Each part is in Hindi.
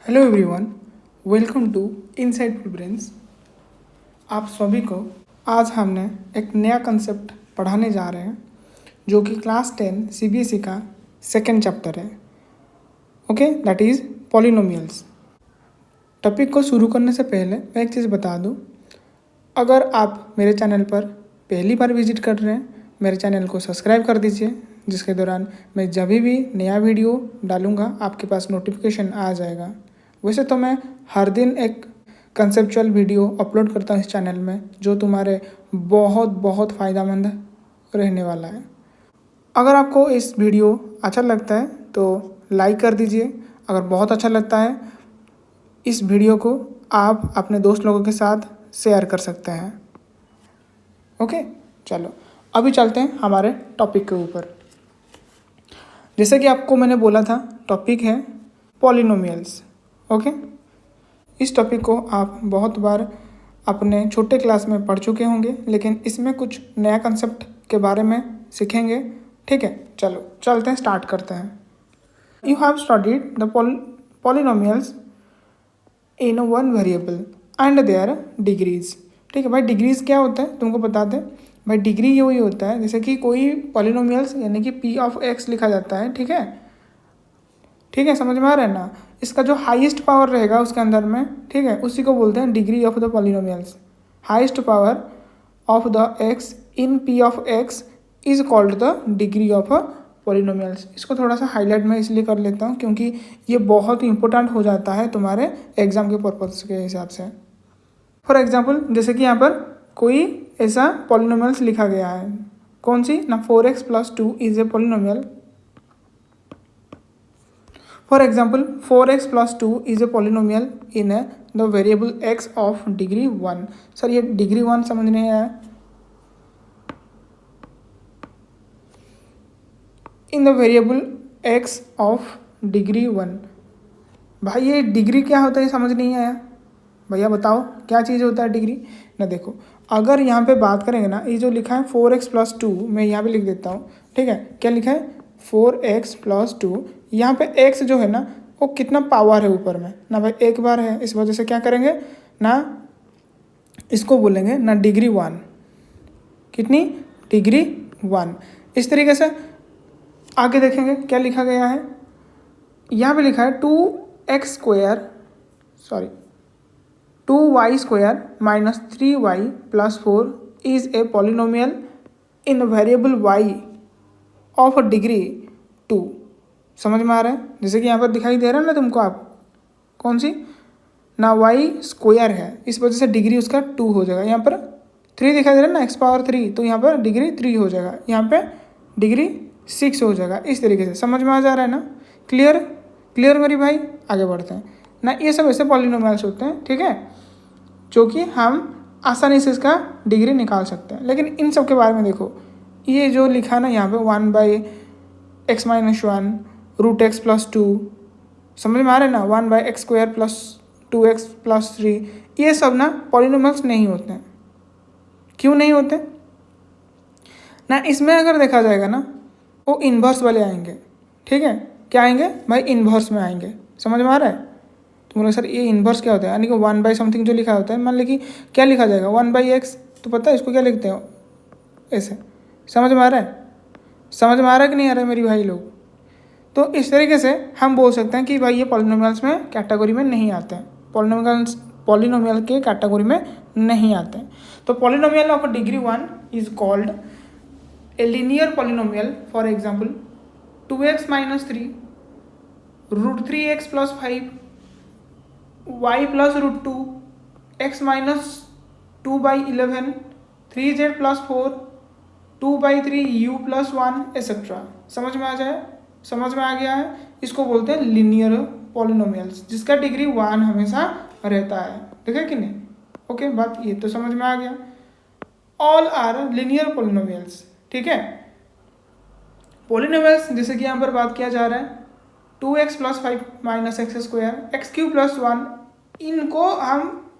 Hello everyone, welcome to insightful brains. आप सभी को आज हमने एक नया कंसेप्ट पढ़ाने जा रहे हैं जो कि क्लास 10 सीबीएसई का सेकंड चैप्टर है। Okay, that is polynomials. Topic को शुरू करने से पहले मैं एक चीज़ बता दूं, अगर आप मेरे चैनल पर पहली बार विजिट कर रहे हैं, मेरे चैनल को सब्सक्राइब कर दीजिए, जिसके दौरान मैं जब भी नया वीडियो डालूंगा आपके पास नोटिफिकेशन आ जाएगा। वैसे तो मैं हर दिन एक कंसेप्चुअल वीडियो अपलोड करता हूँ इस चैनल में, जो तुम्हारे बहुत बहुत फ़ायदेमंद रहने वाला है। अगर आपको इस वीडियो अच्छा लगता है तो लाइक कर दीजिए। अगर बहुत अच्छा लगता है, इस वीडियो को आप अपने दोस्त लोगों के साथ शेयर कर सकते हैं। ओके, चलो अभी चलते हैं हमारे टॉपिक के ऊपर। जैसे कि आपको मैंने बोला था, टॉपिक है पॉलिनोमियल्स। ओके, इस टॉपिक को आप बहुत बार अपने छोटे क्लास में पढ़ चुके होंगे, लेकिन इसमें कुछ नया कंसेप्ट के बारे में सीखेंगे। ठीक है, चलो चलते हैं, स्टार्ट करते हैं। You have studied the polynomials in one variable and their degrees. ठीक है भाई, डिग्रीज क्या होता है तुमको बता दें भाई। डिग्री ये वही होता है जैसे कि कोई पॉलिनोमियल्स यानी कि पी ऑफ एक्स लिखा जाता है। ठीक है, ठीक है, समझ में आ रहा है ना। इसका जो हाईएस्ट पावर रहेगा उसके अंदर में, ठीक है, उसी को बोलते हैं degree of the polynomials. Highest power of the x in P of x is called the degree of polynomials. इसको थोड़ा सा हाईलाइट मैं इसलिए कर लेता हूँ क्योंकि ये बहुत ही इंपॉर्टेंट हो जाता है तुम्हारे एग्जाम के पर्पज के हिसाब से। फॉर एग्जाम्पल, जैसे कि यहाँ पर कोई ऐसा पॉलिनोमियल्स लिखा गया है, कौन सी ना 4x + 2 is a polynomial. For example, 4x + 2 is a polynomial in the variable x of degree 1। Sir ये डिग्री 1 समझ नहीं आया। In the variable x of degree 1। भाई ये डिग्री क्या होता है समझ नहीं आया। भैया बताओ क्या चीज़ होता है डिग्री ना। देखो, अगर यहाँ पे बात करेंगे ना, ये जो लिखा है 4x + 2, मैं यहाँ पे लिख देता हूँ। ठीक है, क्या लिखा है 4x + 2। यहाँ पे x जो है ना वो कितना पावर है ऊपर में ना भाई, एक बार है। इस वजह से क्या करेंगे ना, इसको बोलेंगे ना डिग्री 1। कितनी डिग्री 1। इस तरीके से आगे देखेंगे क्या लिखा गया है। यहाँ पे लिखा है 2y² - 3y + 4 is a polynomial in variable y of degree 2। समझ में आ रहा है। जैसे कि यहाँ पर दिखाई दे रहा है ना तुमको, आप कौन सी ना y² है, इस वजह से डिग्री उसका 2 हो जाएगा। यहाँ पर 3 दिखाई दे रहा है ना, x⁻3, तो यहाँ पर डिग्री 3 हो जाएगा, यहाँ पे डिग्री 6 हो जाएगा। इस तरीके से समझ में आ जा रहा है ना। क्लियर क्लियर मेरी भाई, आगे बढ़ते हैं ना। ये सब ऐसे पॉलिनोमियल्स होते हैं, ठीक है, जो कि हम आसानी से इसका डिग्री निकाल सकते हैं। लेकिन इन सब के बारे में देखो, ये जो लिखा है ना यहाँ पे 1/x - 1 √x + 2, समझ में आ रहा है ना। 1/x² + 2x + 3, ये सब ना पॉलिनोमियल्स नहीं होते हैं। क्यों नहीं होते ना, इसमें अगर देखा जाएगा ना वो इन्वर्स वाले आएंगे। ठीक है, क्या आएंगे भाई, इन्वर्स में आएंगे। समझ में आ रहा है। तो बोले सर ये इन्वर्स क्या होता है, यानी कि 1/समथिंग जो लिखा होता है, मान ली कि क्या लिखा जाएगा 1/x, तो पता है इसको क्या लिखते हैं ऐसे। समझ में आ रहा है, समझ में आ रहा है कि नहीं आ रहा है मेरी भाई लोग। तो इस तरीके से हम बोल सकते हैं कि भाई ये पॉलिनोमियल्स में कैटेगरी में नहीं आते हैं, पॉलिनोमियल के कैटेगरी में नहीं आते हैं। तो polynomial of degree 1 is called a linear polynomial. For example 2x - 3 √3x + 5 y + √2 x - 2/11 3z + 4 2/3 u + 1 etcetera. समझ में आ गया है। इसको बोलते हैं लीनियर पॉलिनोमियल्स, जिसका डिग्री 1 हमेशा रहता है। देखा कि नहीं। ओके, बात ये तो समझ में आ गया। All are linear polynomials. ठीक है, पॉलिनोमियल्स जैसे कि यहाँ पर बात किया जा रहा है 2x + 5 - x², x³ + 1, इनको हम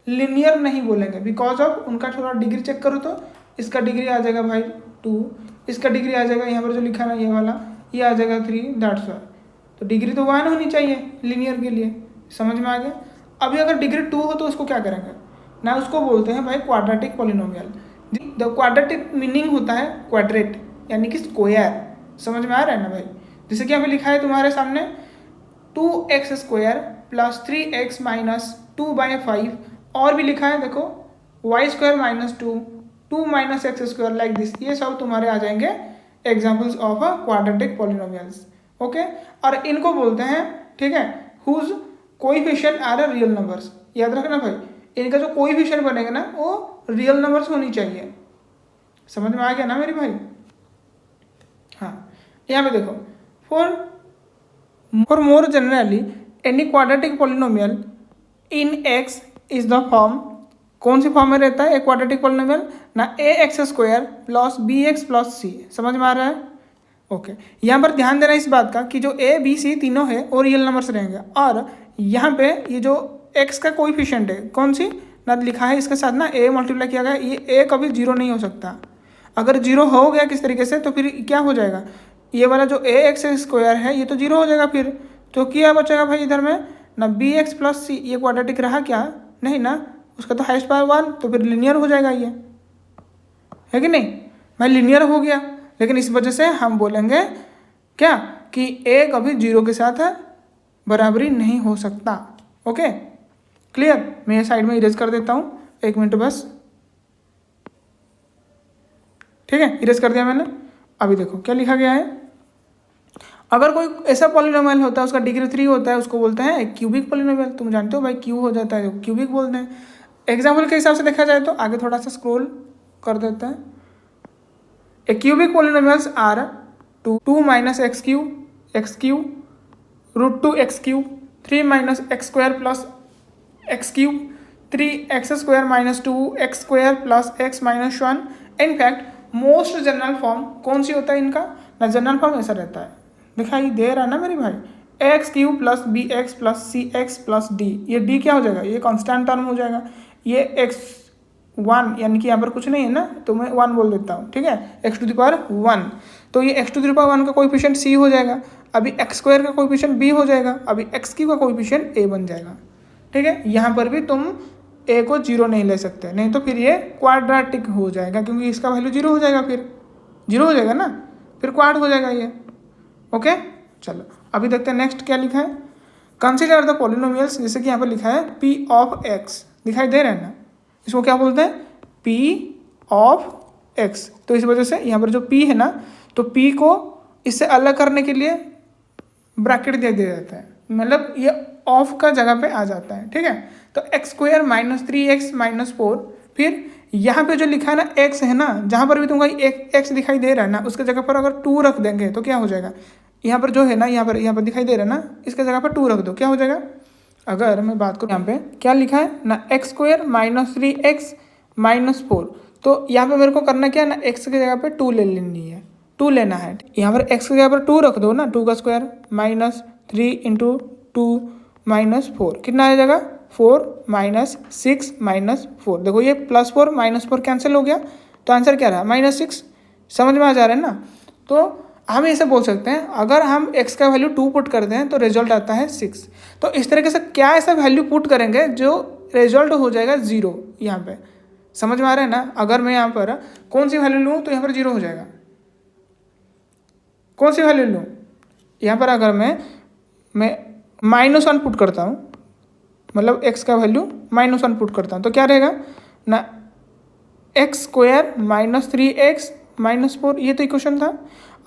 लीनियर नहीं बोलेंगे बिकॉज ऑफ उनका थोड़ा डिग्री चेक करो तो इसका डिग्री आ जाएगा भाई 2, इसका डिग्री आ जाएगा यहाँ पर जो लिखा ना ये वाला, ये आ जाएगा 3, दैट्स वाई। तो डिग्री तो 1 होनी चाहिए लीनियर के लिए। समझ में आ गया। अभी अगर डिग्री 2 हो तो उसको क्या करेंगे ना, उसको बोलते हैं भाई quadratic polynomial. The quadratic meaning होता है क्वाड्रेट यानी कि स्क्वायर। समझ में आ रहा है ना भाई। जैसे कि अभी लिखा है तुम्हारे सामने 2x² प्लस 3x माइनस 2/5, और भी लिखा है देखो y² minus 2 minus x² like this. ये सब तुम्हारे आ जाएंगे examples of quadratic polynomials. Okay, और इनको बोलते हैं, ठीक है, whose coefficient are real numbers. याद रखना भाई, इनका जो कोएफिशिएंट बनेगा ना वो रियल नंबर्स होनी चाहिए। समझ में आ गया ना मेरे भाई। हाँ, यहाँ पे देखो, for more generally any quadratic polynomial in x is the form. कौन सी फॉर्म में रहता है एक क्वाड्रेटिक पॉलिनोमियल ना, ax² plus bx plus c। समझ में आ रहा है। ओके, यहाँ पर ध्यान देना इस बात का कि जो a b c तीनों है वो रियल नंबर्स रहेंगे, और यहाँ पे ये जो x का कोएफिशिएंट है कौन सी ना लिखा है इसके साथ ना a मल्टीप्लाई किया गया, ये a कभी जीरो नहीं हो सकता। अगर जीरो हो गया किस तरीके से तो फिर क्या हो जाएगा, ये वाला जो ax² है ये तो जीरो हो जाएगा फिर। तो क्या बचेगा भाई इधर में ना bx प्लस c, ये क्वाड्रेटिक रहा क्या, नहीं ना, उसका तो हाइस्ट पावर 1, तो फिर लिनियर हो जाएगा ये, है कि नहीं भाई, लिनियर हो गया। लेकिन इस वजह से हम बोलेंगे क्या कि a कभी जीरो के साथ बराबरी नहीं हो सकता। Okay clear. मैं ये साइड में इरेज कर देता हूँ, 1 मिनट बस, ठीक है, इरेज कर दिया मैंने। अभी देखो क्या लिखा गया है, अगर कोई ऐसा पॉलिनोमियल होता है उसका डिग्री 3 होता है उसको बोलते हैं क्यूबिक पॉलिनोमियल। तुम जानते हो भाई क्यू हो जाता है क्यूबिक बोलते हैं। एग्जाम्पल के हिसाब से देखा जाए तो आगे थोड़ा सा स्क्रॉल कर देते हैं। A cubic polynomials are 2 minus x³ √2x³ 3 minus x² plus x³ 3x² minus 2x² plus x minus 1। In fact most general form कौन सी होता है इनका ना, जनरल फॉर्म ऐसा रहता है, दिखाई दे रहा है ना मेरे भाई, x³ plus bx plus cx plus d। ये d क्या हो जाएगा, ये कांस्टेंट टर्म हो जाएगा। ये x1 यानी कि यहाँ पर कुछ नहीं है ना, तो मैं 1 बोल देता हूँ, ठीक है, x⁻1। तो ये x⁻1 का कोएफिशिएंट c हो जाएगा, अभी x² का कोएफिशिएंट b हो जाएगा, अभी x³ का कोएफिशिएंट a बन जाएगा। ठीक है, यहाँ पर भी तुम a को जीरो नहीं ले सकते, नहीं तो फिर ये क्वाड्रेटिक हो जाएगा, क्योंकि इसका वैल्यू जीरो हो जाएगा, फिर जीरो हो जाएगा ना, फिर क्वाड हो जाएगा ये। ओके चलो अभी देखते हैं नेक्स्ट क्या लिखा है। कंसिडर द पॉलिनोमियल्स, जैसे कि यहाँ पर लिखा है p ऑफ x, दिखाई दे रहा है ना, इसको क्या बोलते हैं p ऑफ x। तो इस वजह से यहाँ पर जो p है ना, तो p को इससे अलग करने के लिए ब्रैकेट दे दिया जाता है, मतलब ये ऑफ का जगह पे आ जाता है। ठीक है, तो x² माइनस 3x माइनस 4, फिर यहाँ पे जो लिखा है ना x है ना, जहाँ पर भी तुमको एक x दिखाई दे रहा है ना, उसके जगह पर अगर 2 रख देंगे तो क्या हो जाएगा, यहाँ पर जो है ना, यहाँ पर दिखाई दे रहा है ना, इसके जगह पर 2 रख दो, क्या हो जाएगा। अगर मैं बात करूँ यहाँ पे क्या लिखा है ना, x² माइनस 3x माइनस 4, तो यहाँ पे मेरे को करना क्या है ना, x की जगह पे 2 ले लेनी है, 2 लेना है। यहाँ पर x की जगह पर 2 रख दो ना, 2 का स्क्वायर माइनस 3 इंटू 2 माइनस 4, कितना आ जाएगा 4 माइनस 6 माइनस 4। देखो ये +4 -4 कैंसिल हो गया, तो आंसर क्या रहा -6। समझ में आ जा रहा है ना। तो हम ऐसे बोल सकते हैं, अगर हम x का वैल्यू 2 पुट करते हैं तो रिजल्ट आता है 6। तो इस तरीके से क्या ऐसा वैल्यू पुट करेंगे जो रिजल्ट हो जाएगा 0 यहाँ पे। समझ में आ रहा है ना। अगर मैं यहाँ पर कौन सी वैल्यू लूँ तो यहाँ पर 0 हो जाएगा। कौन सी वैल्यू लूँ, यहाँ पर अगर मैं -1 पुट करता हूँ, मतलब x का वैल्यू -1 पुट करता हूँ, तो क्या रहेगा ना, x² माइनस 3x माइनस 4, ये तो इक्वेशन था।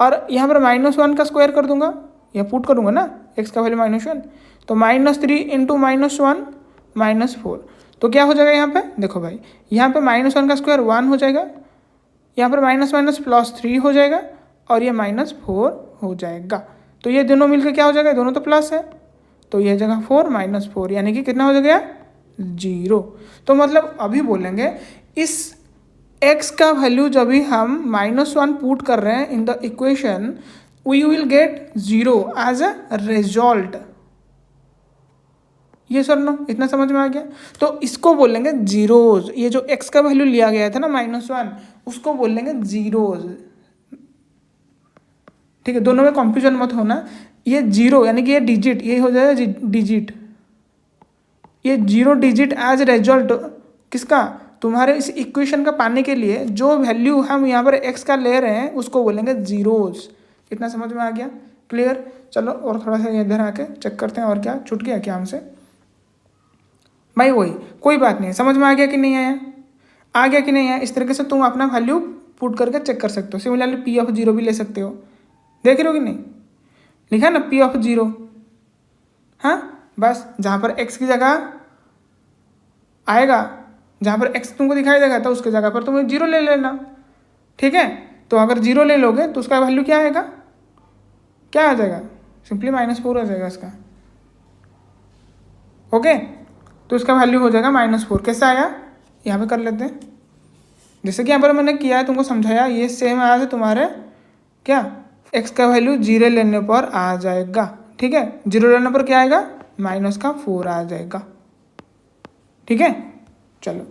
और यहाँ पर -1 का स्क्वायर कर दूंगा, यह पुट करूँगा ना, x का वैल्यू -1, तो -3 इंटू -1 -4, तो क्या हो जाएगा यहाँ पे, देखो भाई यहाँ पे -1 का स्क्वायर 1 हो जाएगा, यहाँ पर माइनस +3 हो जाएगा, और ये -4 हो जाएगा। तो ये दोनों मिलकर क्या हो जाएगा, दोनों तो प्लस है, तो यह जगह 4 -4 यानी कि कितना हो गया 0। तो मतलब अभी बोलेंगे इस x का वैल्यू जब भी हम -1 पुट कर रहे हैं in the equation, we will get 0 as a result. ये सर नो, इतना समझ में आ गया। तो इसको बोलेंगे जीरोज, ये जो x का वैल्यू लिया गया था ना -1, उसको बोलेंगे जीरोज। ठीक है, दोनों में कंफ्यूजन मत होना, ये 0 यानी कि ये डिजिट, ये हो जाएगा डिजिट, ये 0 डिजिट एज रिजल्ट किसका, तुम्हारे इस इक्वेशन का पाने के लिए जो वैल्यू हम यहाँ पर x का ले रहे हैं उसको बोलेंगे जीरोस। इतना समझ में आ गया, क्लियर। चलो और थोड़ा सा इधर आके चेक करते हैं और क्या छूट गया क्या हमसे। भाई वही, कोई बात नहीं, समझ में आ गया कि नहीं आया, आ गया कि नहीं आया। इस तरीके से तुम अपना वैल्यू पुट करके चेक कर सकते हो। सिमिलरली पी ऑफ जीरो भी ले सकते हो, देख रहे हो कि नहीं, लिखा ना पी ऑफ जीरो। हाँ, बस जहाँ पर x की जगह आएगा, जहाँ पर x तुमको दिखाई देगा तो उसके जगह पर तुम्हें जीरो ले लेना, ठीक है। तो अगर जीरो ले लोगे तो उसका वैल्यू क्या आएगा, क्या आ जाएगा, सिंपली -4 आ जाएगा इसका। ओके, तो इसका वैल्यू हो जाएगा -4। कैसे आया, यहाँ पे कर लेते हैं। जैसे कि यहाँ पर मैंने किया है, तुमको समझाया, ये सेम आया था तुम्हारे क्या, x का वैल्यू 0 लेने पर आ जाएगा, ठीक है। 0 लेने पर क्या आएगा, -4 आ जाएगा, ठीक है। चलो,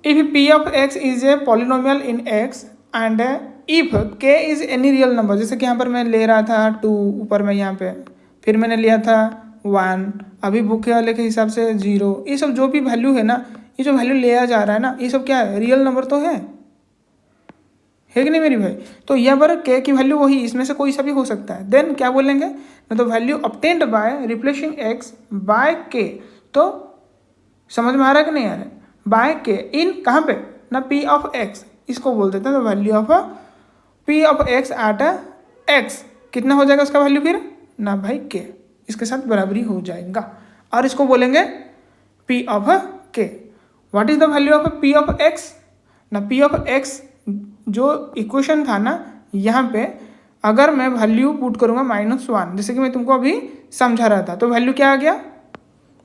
if p of x is a polynomial in x and if k is any real number, जैसे कि यहाँ पर मैं ले रहा था 2 ऊपर में यहाँ पे, फिर मैंने लिया था 1, अभी बुक वाले के हिसाब से 0, ये सब जो भी वैल्यू है ना, ये जो वैल्यू लिया जा रहा है ना, ये सब क्या है, रियल नंबर तो है कि नहीं मेरी भाई। तो यहाँ पर k की वैल्यू वही, इसमें से कोई सा भी हो सकता है। देन क्या बोलेंगे ना, तो value obtained by replacing x by k। तो समझ में आ रहा है कि नहीं आ रहा है, बाय k इन कहाँ पे ना, p ऑफ x, इसको बोल देते हैं। तो value of p of x at x कितना हो जाएगा उसका वैल्यू फिर ना भाई k, इसके साथ बराबरी हो जाएगा, और इसको बोलेंगे p of k। What is the value of p of x ना, p ऑफ x जो इक्वेशन था ना, यहाँ पे अगर मैं वैल्यू पुट करूँगा -1, जैसे कि मैं तुमको अभी समझा रहा था, तो वैल्यू क्या आ गया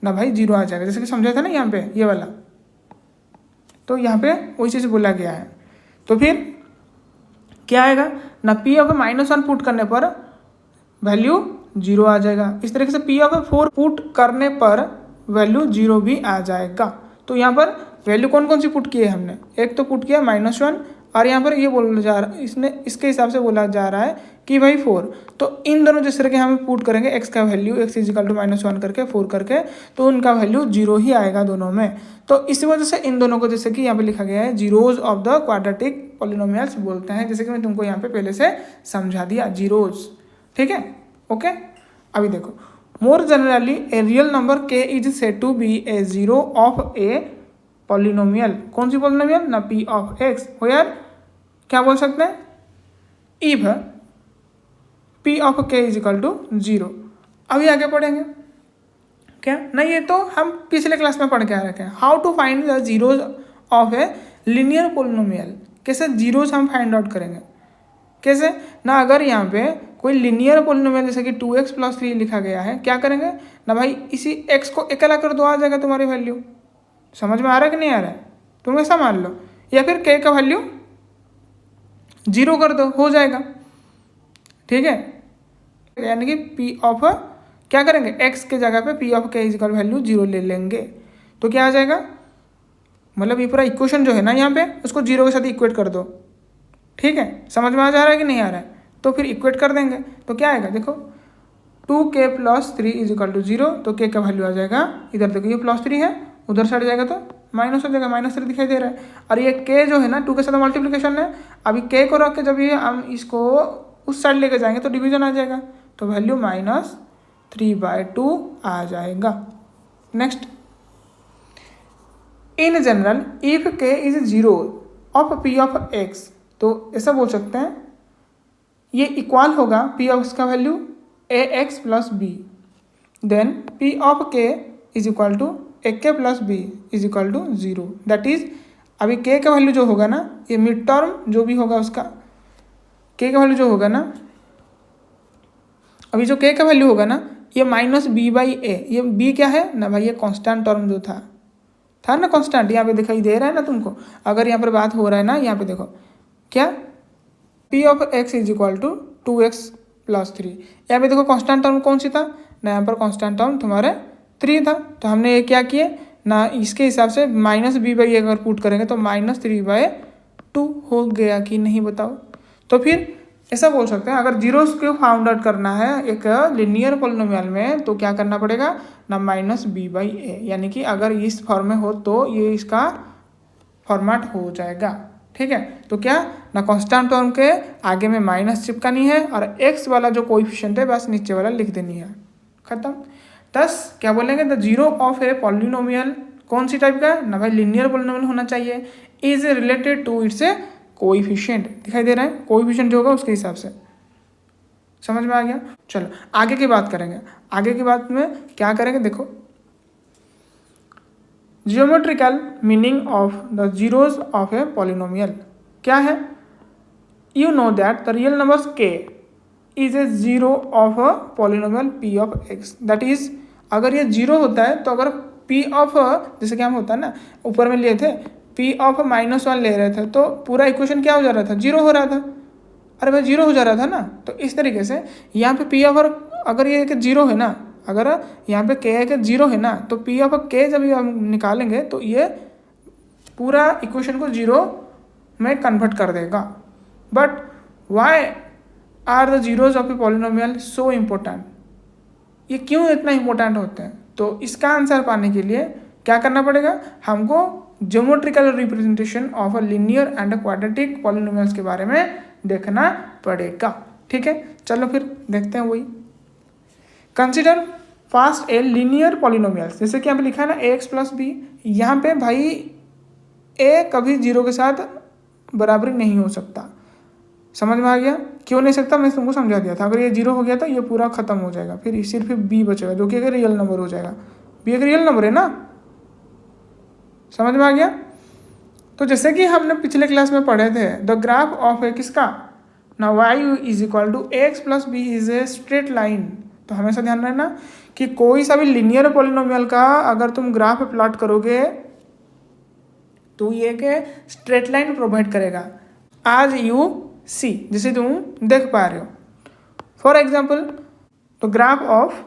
ना भाई 0 आ जाएगा, जैसे कि समझा था ना यहाँ पे ये वाला। तो यहाँ पे वही चीज़ बोला गया है। तो फिर क्या आएगा ना, p ऑफ -1 पुट करने पर वैल्यू 0 आ जाएगा। इस तरीके से p ऑफ 4 पुट करने पर वैल्यू 0 भी आ जाएगा। तो यहाँ पर वैल्यू कौन कौन सी पुट की है हमने, एक तो पुट किया -1, और यहाँ पर ये बोला जा रहा है, इसने इसके हिसाब से बोला जा रहा है कि भाई 4। तो इन दोनों जिस तरह के हम पुट करेंगे x का वैल्यू, x इजिकल टू -1 करके 4 करके, तो उनका वैल्यू 0 ही आएगा दोनों में। तो इसी वजह से इन दोनों को जैसे कि यहाँ पे लिखा गया है zeros of the quadratic polynomials बोलते हैं, जैसे कि मैं तुमको यहाँ पे पहले से समझा दिया, जीरोज, ठीक है। ओके, अभी देखो, more generally a real number k is said to be a zero of a polynomial. कौन सी पॉलिनोमियल ना, p ऑफ x। हो यार, क्या बोल सकते हैं, if p of k is equal to 0। अभी आगे पढ़ेंगे क्या ना, ये तो हम पिछले क्लास में पढ़ के आ रखे हैं, how to find the zeros of a linear polynomial. कैसे जीरोज हम फाइंड आउट करेंगे, कैसे ना, अगर यहाँ पे कोई लिनियर पोलिनोमियल जैसे कि 2x + 3 लिखा गया है, क्या करेंगे ना भाई, इसी x को अकेला कर दो, आ जाएगा तुम्हारी वैल्यू। समझ में आ रहा है कि नहीं आ रहा है, तुम ऐसा मान लो, या फिर k का वैल्यू 0 कर दो, हो जाएगा, ठीक है। यानी कि p ऑफ क्या करेंगे, x के जगह पे p of k is equal value 0 ले लेंगे, तो क्या आ जाएगा, मतलब ये पूरा इक्वेशन जो है ना यहाँ पे, उसको 0 के साथ इक्वेट कर दो, ठीक है। समझ में आ जा रहा है कि नहीं आ रहा है, तो फिर इक्वेट कर देंगे, तो क्या आएगा देखो, 2k + 3 इजिकल टू 0। तो k का वैल्यू आ जाएगा, इधर देखो ये +3 है, उधर साइड जाएगा तो माइनस हो जाएगा, -3 दिखाई दे रहा है। और ये k जो है ना 2 के साथ मल्टीप्लिकेशन है, अभी k को रख के जब ये हम इसको उस साइड लेके जाएंगे तो डिवीजन आ जाएगा, तो वैल्यू -3/2 आ जाएगा। Next, in general if k is 0 of p of x, तो ऐसा बोल सकते हैं ये इक्वल होगा p ऑफ x का value ax + b, then p of k is equal to ak + b is equal to 0। That is, अभी k का वैल्यू जो होगा ना, ये मिड टर्म जो भी होगा उसका k का वैल्यू जो होगा ना, अभी जो k का वैल्यू होगा ना, ये -b/a, ये b क्या है ना भाई, ये कांस्टेंट टर्म जो था ना कांस्टेंट, यहाँ पे दिखाई दे रहा है ना तुमको। अगर यहाँ पर बात हो रहा है ना, यहाँ पे देखो क्या, p of x is equal to 2x + 3, यहाँ पे देखो कांस्टेंट टर्म कौन सी था ना, यहाँ पर कांस्टेंट टर्म तुम्हारे 3 था। तो हमने ये क्या किए ना, इसके हिसाब से -b/a अगर पुट करेंगे तो -3/2 हो गया कि नहीं बताओ। तो फिर ऐसा बोल सकते हैं, अगर जीरोस को फाउंड आउट करना है एक लिनियर पॉलिनोमियल में तो क्या करना पड़ेगा ना माइनस बी बाई ए, यानी कि अगर इस फॉर्म में हो तो ये इसका फॉर्मेट हो जाएगा। ठीक है, तो क्या ना कांस्टेंट टर्म के आगे में माइनस चिपकानी है और एक्स वाला जो कोएफिशिएंट है बस नीचे वाला लिख देनी है, खत्म। दस क्या बोलेंगे, the zero of a polynomial कौन सी टाइप का ना भाई लिनियर पॉलिनोमियल होना चाहिए, is related to its coefficient, दिखाई दे रहा है कोएफिशिएंट जो होगा उसके हिसाब से, समझ में आ गया। चलो आगे की बात करेंगे, आगे की बात में क्या करेंगे देखो, geometrical meaning of the zeros of a polynomial क्या है, you know that the real numbers k is a zero of a polynomial P of X, that is अगर ये जीरो होता है तो अगर पी ऑफ जैसे कि हम होता है ना ऊपर में लिए थे पी ऑफ -1 ले रहे थे तो पूरा इक्वेशन क्या हो जा रहा था, जीरो हो रहा था। अरे भाई जीरो हो जा रहा था ना, तो इस तरीके से यहाँ पे पी ऑफ अगर ये एक जीरो है ना, अगर यहाँ पे के एक जीरो है ना तो पी ऑफ के जब हम निकालेंगे तो ये पूरा इक्वेशन को जीरो में कन्वर्ट कर देगा। But why are the zeros of a polynomial so important, ये क्यों इतना इम्पोर्टेंट होते हैं, तो इसका आंसर पाने के लिए क्या करना पड़ेगा, हमको geometrical representation of a linear and quadratic polynomials के बारे में देखना पड़ेगा। ठीक है, चलो फिर देखते हैं वही। कंसिडर फास्ट ए लिनियर पॉलिनोमियल्स, जैसे कि यहाँ पे लिखा है ना ए एक्स प्लस बी, यहाँ पे भाई ए कभी जीरो के साथ बराबरी नहीं हो सकता, समझ में आ गया, क्यों नहीं सकता मैं तुमको समझा दिया था। अगर ये जीरो हो गया तो ये पूरा खत्म हो जाएगा, फिर सिर्फ बी बचेगा जो कि एक रियल नंबर हो जाएगा, बी एक रियल नंबर है ना, समझ में आ गया। तो जैसे कि हमने पिछले क्लास में पढ़े थे द ग्राफ ऑफ ए किसका ना y is equal to x plus B is a straight line, तो हमेशा ध्यान रखना कि कोई सा भी लिनियर पॉलिनोमियल का अगर तुम ग्राफ प्लॉट करोगे तो ये के स्ट्रेट लाइन प्रोवाइड करेगा, आज यू सी जैसे तुम देख पा रहे हो। फॉर एग्जाम्पल तो graph of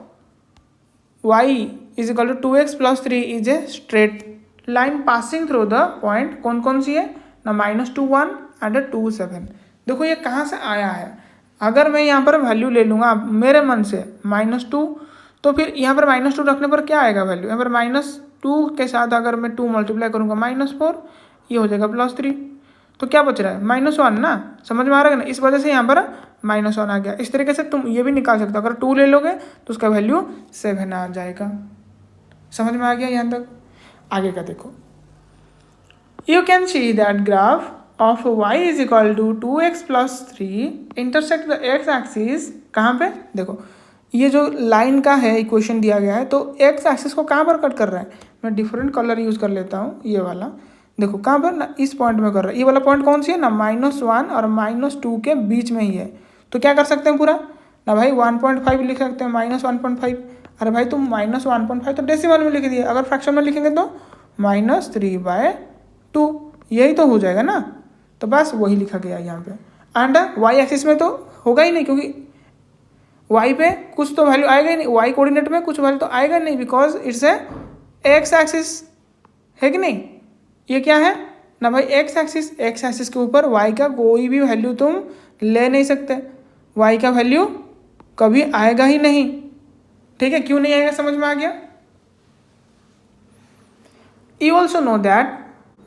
y is equal to 2x + 3 is a straight line passing through the point कौन कौन सी है ना -2 1 एंड 2 7। देखो ये कहाँ से आया है, अगर मैं यहाँ पर वैल्यू ले लूँगा मेरे मन से -2 तो फिर यहाँ पर -2 रखने पर क्या आएगा वैल्यू, यहाँ पर -2 के साथ अगर मैं 2 मल्टीप्लाई करूँगा -4 ये हो जाएगा +3, तो क्या बच रहा है -1 ना, समझ में आ रहा है ना, इस वजह से यहाँ पर -1 आ गया। इस तरीके से तुम ये भी निकाल सकते हो, अगर 2 ले लोगे तो उसका वैल्यू 7 आ जाएगा, समझ में आ गया यहाँ तक। आगे का देखो, you can see that graph of y is equal to 2x + 3 intersect the x axis, कहाँ पे देखो ये जो लाइन का है इक्वेशन दिया गया है तो x एक्सिस को कहाँ पर कट कर रहा है, मैं डिफरेंट कलर यूज़ कर लेता हूँ, ये वाला देखो कहाँ पर ना इस पॉइंट में कर रहा है, ये वाला पॉइंट कौन सी है ना -1 और -2 के बीच में ही है, तो क्या कर सकते हैं पूरा ना भाई 1.5 लिख सकते हैं -1.5। अरे भाई तुम -1.5 तो डेसिमल में लिख दिए, अगर फ्रैक्शन में लिखेंगे तो -3/2 यही तो हो जाएगा ना, तो बस वही लिखा गया यहाँ पे। एंड वाई एक्सिस में तो होगा ही नहीं क्योंकि वाई पे कुछ तो वैल्यू आएगा ही नहीं, वाई कोऑर्डिनेट में कुछ वैल्यू तो आएगा नहीं because it's a x axis है कि नहीं। ये क्या है ना भाई एक्स एक्सिस के ऊपर वाई का कोई भी वैल्यू तुम ले नहीं सकते, वाई का वैल्यू कभी आएगा ही नहीं, ठीक है, क्यों नहीं आएगा समझ में आ गया। You also no that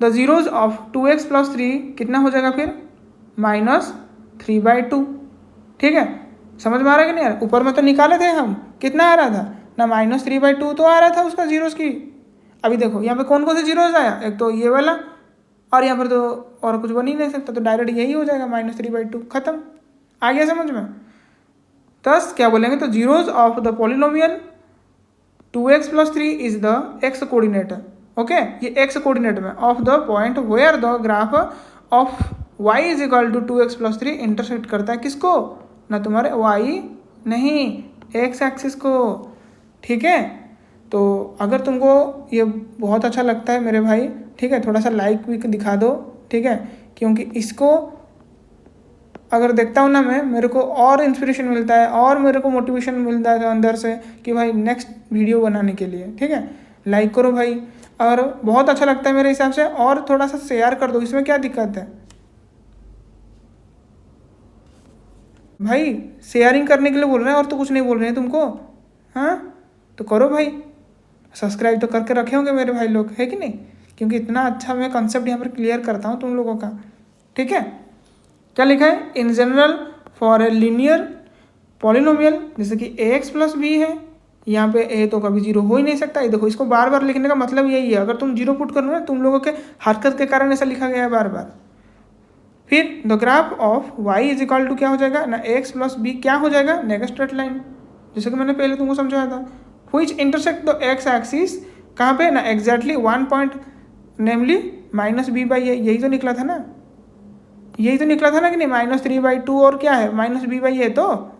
the zeros of 2x + 3 कितना हो जाएगा फिर -3/2, ठीक है, समझ में आ रहा है कि नहीं यार। ऊपर में तो निकाले थे हम, कितना आ रहा था ना -3/2 तो आ रहा था उसका जीरोज की। अभी देखो यहाँ पे कौन कौन से जीरोज आया, एक तो ये वाला और यहाँ पर तो और कुछ बन ही नहीं सकता, तो डायरेक्ट यही हो जाएगा -3/2, खत्म, आ गया समझ में। थस क्या बोलेंगे तो zeros of the polynomial 2x + 3 is the x coordinate, okay, ये x कोऑर्डिनेट में of the point where the graph of y is equal to 2x + 3 intersect करता है किसको ना तुम्हारे y नहीं x एक्सिस को, ठीक है। तो अगर तुमको ये बहुत अच्छा लगता है मेरे भाई, ठीक है, थोड़ा सा लाइक भी दिखा दो, ठीक है, क्योंकि इसको अगर देखता हूँ ना मैं, मेरे को और इंस्पिरेशन मिलता है और मेरे को मोटिवेशन मिलता है अंदर से कि भाई नेक्स्ट वीडियो बनाने के लिए, ठीक है। लाइक करो भाई, और बहुत अच्छा लगता है मेरे हिसाब से, और थोड़ा सा शेयर कर दो, इसमें क्या दिक्कत है, भाई शेयरिंग करने के लिए बोल रहे हैं और तो कुछ नहीं बोल रहे हैं तुमको। हाँ तो करो भाई, सब्सक्राइब तो करके रखे होंगे मेरे भाई लोग, है कि नहीं? क्योंकि इतना अच्छा मैं कंसेप्ट यहाँ पर क्लियर करता हूँ तुम लोगों का। ठीक है, क्या लिखा है? In general for a linear polynomial, जैसे कि ए एक्स प्लस बी है, यहाँ पे ए तो कभी जीरो हो ही नहीं सकता। ये देखो, इसको बार बार लिखने का मतलब यही है, अगर तुम जीरो पुट करो ना, तुम लोगों के हरकत के कारण ऐसा लिखा गया है बार बार। फिर the graph of y is equal to क्या हो जाएगा ना, एक्स प्लस बी क्या हो जाएगा, नेक्स्ट स्ट्रेट लाइन, जैसे कि मैंने पहले तुमको समझाया था। Which intersect the x axis, कहाँ पे ना, exactly 1 point namely minus B by A, यही तो निकला था ना, यही तो निकला था ना कि नहीं, -3/2 और क्या है -b/a। तो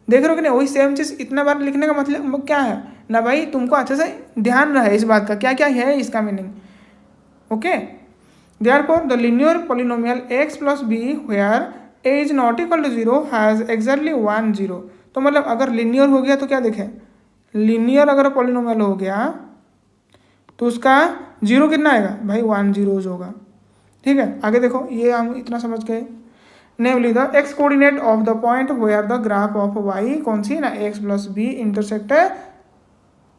देख रहे हो कि नहीं, वही सेम चीज़ इतना बार लिखने का मतलब क्या है ना भाई, तुमको अच्छे से ध्यान रहे इस बात का, क्या क्या है इसका meaning. Okay, therefore the linear polynomial x plus b where a is not equal to 0 has exactly 1 0। तो मतलब अगर लीनियर हो गया तो क्या देखें, लीनियर अगर पॉलिनोमियल हो गया तो उसका जीरो कितना आएगा भाई, 1 0 होगा। ठीक है, आगे देखो, ये हम इतना समझ गए। Namely the x coordinate of the point where the graph of y, कौन सी ना, एक्स प्लस बी इंटरसेक्ट है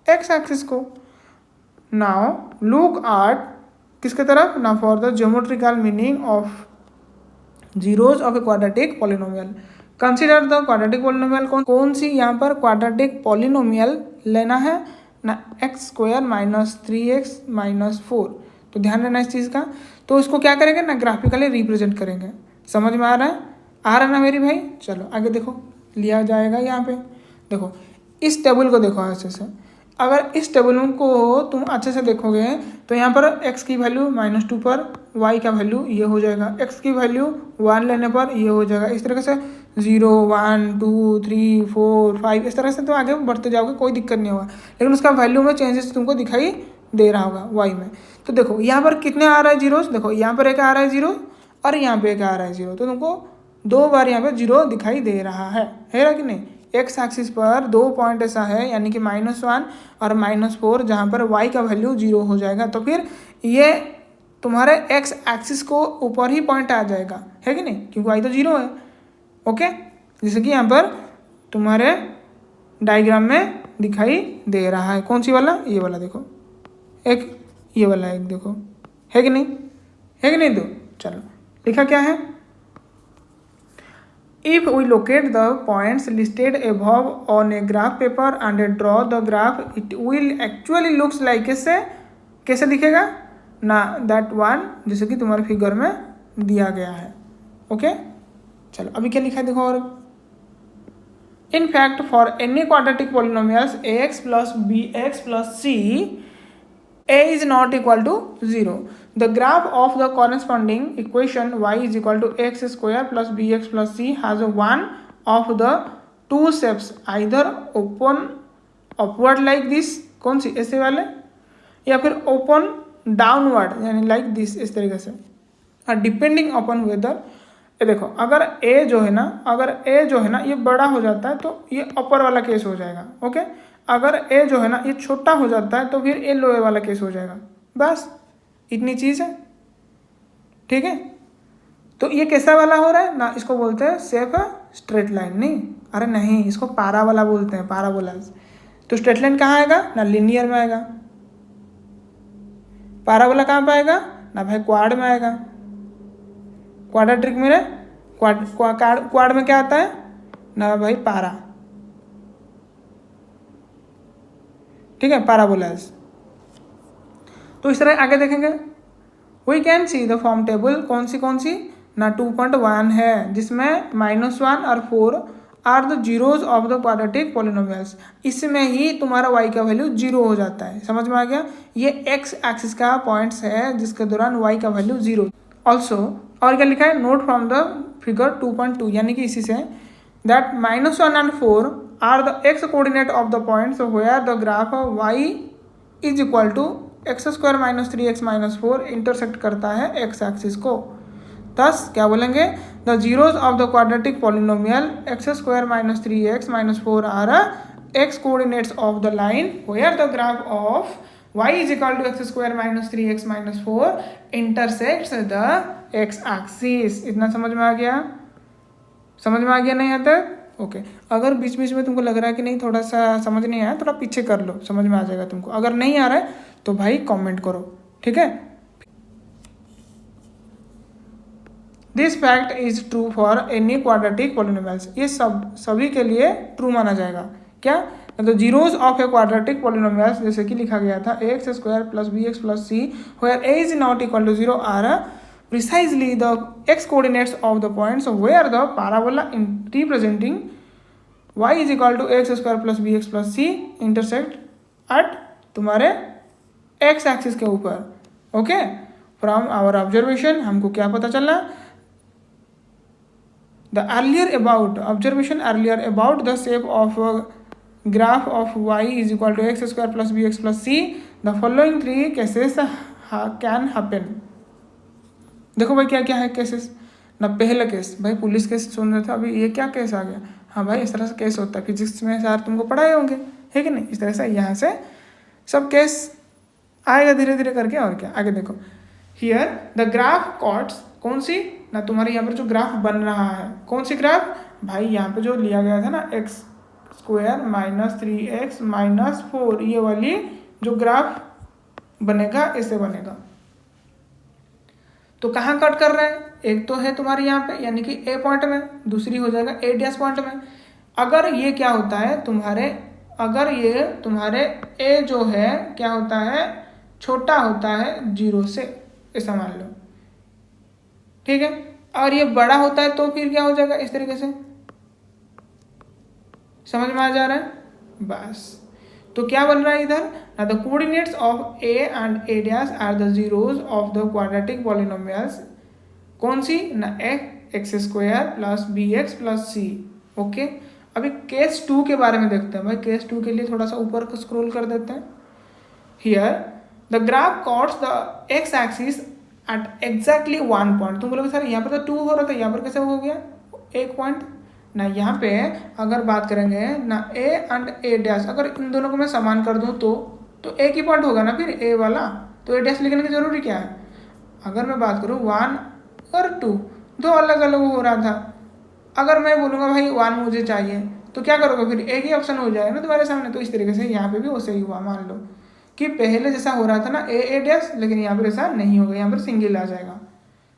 एक्स एक्सिस को। नाउ लुक एट किसके तरफ ना, for the geometrical meaning of zeros of a quadratic polynomial. Consider the quadratic polynomial, कौन सी यहाँ पर क्वाड्रेटिक पॉलिनोमियल लेना है ना, x² - 3x - 4। तो ध्यान देना इस चीज़ का। तो इसको क्या करेंगे ना, ग्राफिकली रिप्रेजेंट करेंगे। समझ में आ रहा है? आ रहा ना मेरी भाई? चलो आगे देखो, लिया जाएगा यहाँ पे। देखो इस टेबल को देखो अच्छे से, अगर इस टेबल को तुम अच्छे से देखोगे तो यहाँ पर x की वैल्यू -2 पर y का वैल्यू ये हो जाएगा, x की वैल्यू 1 लेने पर ये हो जाएगा। इस तरह से 0 1 2 3 4 5 इस तरह से तो आगे बढ़ते जाओगे, कोई दिक्कत नहीं होगा। लेकिन उसका वैल्यू में चेंजेस तुमको दिखाई दे रहा होगा y में। तो देखो यहाँ पर कितने आ रहा है जीरोस, देखो यहाँ पर एक आ रहा है जीरो और यहाँ पे एक आ रहा है जीरो, तो तुमको 2 बार यहाँ पे जीरो दिखाई दे रहा है ना कि नहीं। एक्स एक्सिस पर 2 पॉइंट ऐसा है, यानी कि -1 और -4, जहाँ पर y का वैल्यू 0 हो जाएगा। तो फिर ये तुम्हारे एक्स एक्सिस को ऊपर ही पॉइंट आ जाएगा, है कि नहीं, क्योंकि y तो 0 है। ओके, जैसे कि यहाँ पर तुम्हारे डायग्राम में दिखाई दे रहा है। कौन सी वाला, ये वाला देखो, एक ये वाला एक देखो, है कि नहीं, है कि नहीं। दो चलो, लिखा क्या है, if we locate the points listed above on a graph paper and draw the graph, it will actually looks like कैसे दिखेगा ना, that one, जैसे कि तुम्हारे फिगर में दिया गया है। ओके, चलो अभी क्या लिखा है देखो। और in fact for any quadratic polynomials ax plus bx plus c, a is not equal to 0, the graph of the corresponding equation y is equal to x² plus bx plus c has one of the two steps, either open upward like this, कौन सी, ऐसे वाले, या फिर open downward यानी like this, इस तरीके से, डिपेंडिंग अपॉन वेदर। ये देखो, अगर a जो है ना, ये बड़ा हो जाता है तो ये अपर वाला केस हो जाएगा। ओके, अगर a जो है ना ये छोटा हो जाता है तो फिर a लोअर वाला केस हो जाएगा। बस इतनी चीज़ है, ठीक है। तो ये कैसा वाला हो रहा है ना, इसको बोलते हैं सेफ स्ट्रेट लाइन। नहीं, अरे नहीं, इसको पारा वाला बोलते हैं, पाराबोलाज। तो स्ट्रेट लाइन कहाँ आएगा ना, लिनियर में आएगा। पाराबोला कहाँ पे आएगा ना भाई, क्वाड में आएगा। क्वाड्रेटिक में क्वाड में क्या आता है ना भाई, पारा, ठीक है, पाराबोलाज। तो इस तरह आगे देखेंगे। We can see the form table, कौन सी ना 2.1 है, जिसमें -1 और 4 are the zeros of the quadratic polynomials. इसमें ही तुम्हारा y का वैल्यू 0 हो जाता है। समझ में आ गया? ये x एक्सिस का पॉइंट्स है जिसके दौरान y का वैल्यू 0। ऑल्सो, और क्या लिखा है, नोट फ्रॉम द फिगर 2.2, यानी कि इसी से that -1 and 4 are the x coordinate of the points where the graph y is equal to x² - 3x - 4 intersect करता है x एक्सिस को। थस क्या बोलेंगे, the zeros of the quadratic polynomial x² - 3x - 4 are x coordinates of the line where the graph of y is equal to x² - 3x - 4 intersects the x axis। इतना समझ में आ गया? समझ में आ गया नहीं आता है? ओके। अगर बीच बीच में तुमको लग रहा है कि नहीं थोड़ा सा समझ नहीं आया, थोड़ा पीछे कर लो, समझ में आ जाएगा तुमको। अगर नहीं आ रहा है तो भाई कमेंट करो, ठीक है। This fact is true for any quadratic polynomials, ये सभी के लिए ट्रू माना जाएगा। क्या? तो zeros of a quadratic polynomials, जैसे कि लिखा गया था x square plus B x plus c where a is not equal to 0 are precisely the x coordinates of the points where the parabola representing y is equal to x square plus bx plus c intersect at तुम्हारे x एक्सिस के ऊपर। ओके, फ्रॉम आवर ऑब्जर्वेशन हमको क्या पता चला? The earlier about observation earlier about the shape of graph of y is equal to x square plus bx plus c the following three cases can happen। देखो भाई क्या क्या है केसेस ना। पहला केस भाई पुलिस केस सुन रहे थे अभी, ये क्या केस आ गया? हाँ भाई इस तरह से केस होता है, फिजिक्स में सर तुमको पढ़ाए होंगे, है कि नहीं? इस तरह से यहाँ से सब केस आएगा धीरे धीरे करके। और क्या आगे देखो, हियर द ग्राफ कॉट्स, कौन सी ना तुम्हारे यहाँ पर जो ग्राफ बन रहा है, कौन सी ग्राफ भाई? यहाँ पे जो लिया गया था ना X square minus 3x minus 4, ये वाली जो ग्राफ बनेगा ऐसे बनेगा। तो कहाँ कट कर रहे हैं? एक तो है तुम्हारे यहाँ पे यानी कि ए पॉइंट में, दूसरी हो जाएगा ए डैश पॉइंट में। अगर ये क्या होता है तुम्हारे, अगर ये तुम्हारे ए जो है क्या होता है, छोटा होता है 0 से, ऐसा मान लो, ठीक है। और ये बड़ा होता है तो फिर क्या हो जाएगा इस तरीके से, समझ में आ जा रहा है? बस तो क्या बन रहा है इधर ना, the coordinates of A and A dash are the zeros of the quadratic polynomials, कौन सी ना, X square plus B x plus C. Okay, अभी केस 2 के बारे में देखते हैं भाई। केस 2 के लिए थोड़ा सा ऊपर स्क्रॉल कर देते हैं। Here the graph cuts the x axis at exactly 1 point. तुम बोलोगे सर यहाँ पर तो 2 हो रहा था, यहाँ पर कैसे हो गया 1 पॉइंट ना? यहाँ पे अगर बात करेंगे ना ए एंड ए डैश, अगर इन दोनों को मैं समान कर दूँ तो एक ही पॉइंट होगा ना फिर ए वाला, तो ए डैश लिखने की जरूरी क्या है? अगर मैं बात करूँ 1 और 2, दो अलग अलग हो रहा था। अगर मैं बोलूँगा भाई 1 मुझे चाहिए तो क्या करोगे फिर? एक ही ऑप्शन हो जाएगा ना तुम्हारे सामने। तो इस तरीके से यहाँ पे भी वैसे ही हुआ। मान लो कि पहले जैसा हो रहा था ना ए डैश, लेकिन यहाँ पर ऐसा नहीं होगा, यहाँ पर सिंगल आ जाएगा।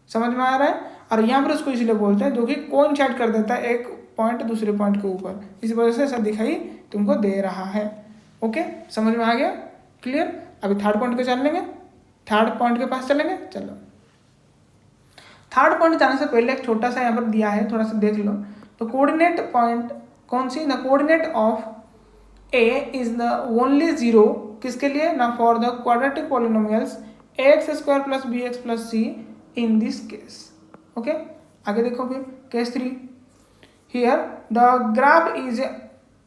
समझ में आ रहा है? और यहाँ पर उसको इसलिए बोलते हैं जो कि कोइंसाइड कर देता है एक पॉइंट दूसरे पॉइंट के ऊपर, इस वजह से ऐसा दिखाई तुमको दे रहा है। ओके, समझ में आ गया? क्लियर? अभी थर्ड पॉइंट पे चल लेंगे, थर्ड पॉइंट के पास चलेंगे। चलो, थर्ड पॉइंट जाने से पहले एक छोटा सा यहाँ पर दिया है, थोड़ा सा देख लो। तो कोऑर्डिनेट पॉइंट कौन सी ना, coordinate of a is the only 0 किसके लिए ना, for the quadratic polynomials x square plus B x plus c in this case. Okay, आगे देखो फिर case 3। Here the graph is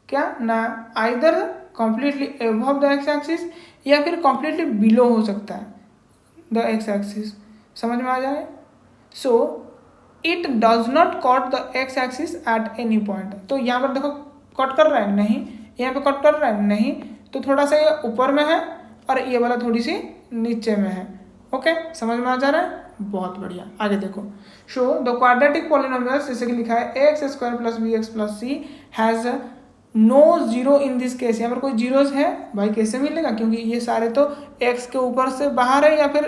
क्या ना, either completely above the x axis या फिर कम्प्लीटली बिलो हो सकता है द एक्स एक्सिस। समझ में आ जाए? So it does not cut the x axis at any point. तो यहाँ पर देखो कट कर रहा है नहीं, यहाँ पे कट कर रहा है नहीं, तो थोड़ा सा ये ऊपर में है और ये वाला थोड़ी सी नीचे में है। ओके, समझ में आ जा रहा है? बहुत बढ़िया। आगे देखो, शो द क्वाड्रेटिक पॉलिनोमियल्स, जैसे कि लिखा है x square plus B x plus c has no 0 in this case. यहाँ पर कोई जीरोस है भाई, कैसे मिलेगा? क्योंकि ये सारे तो एक्स के ऊपर से बाहर है या फिर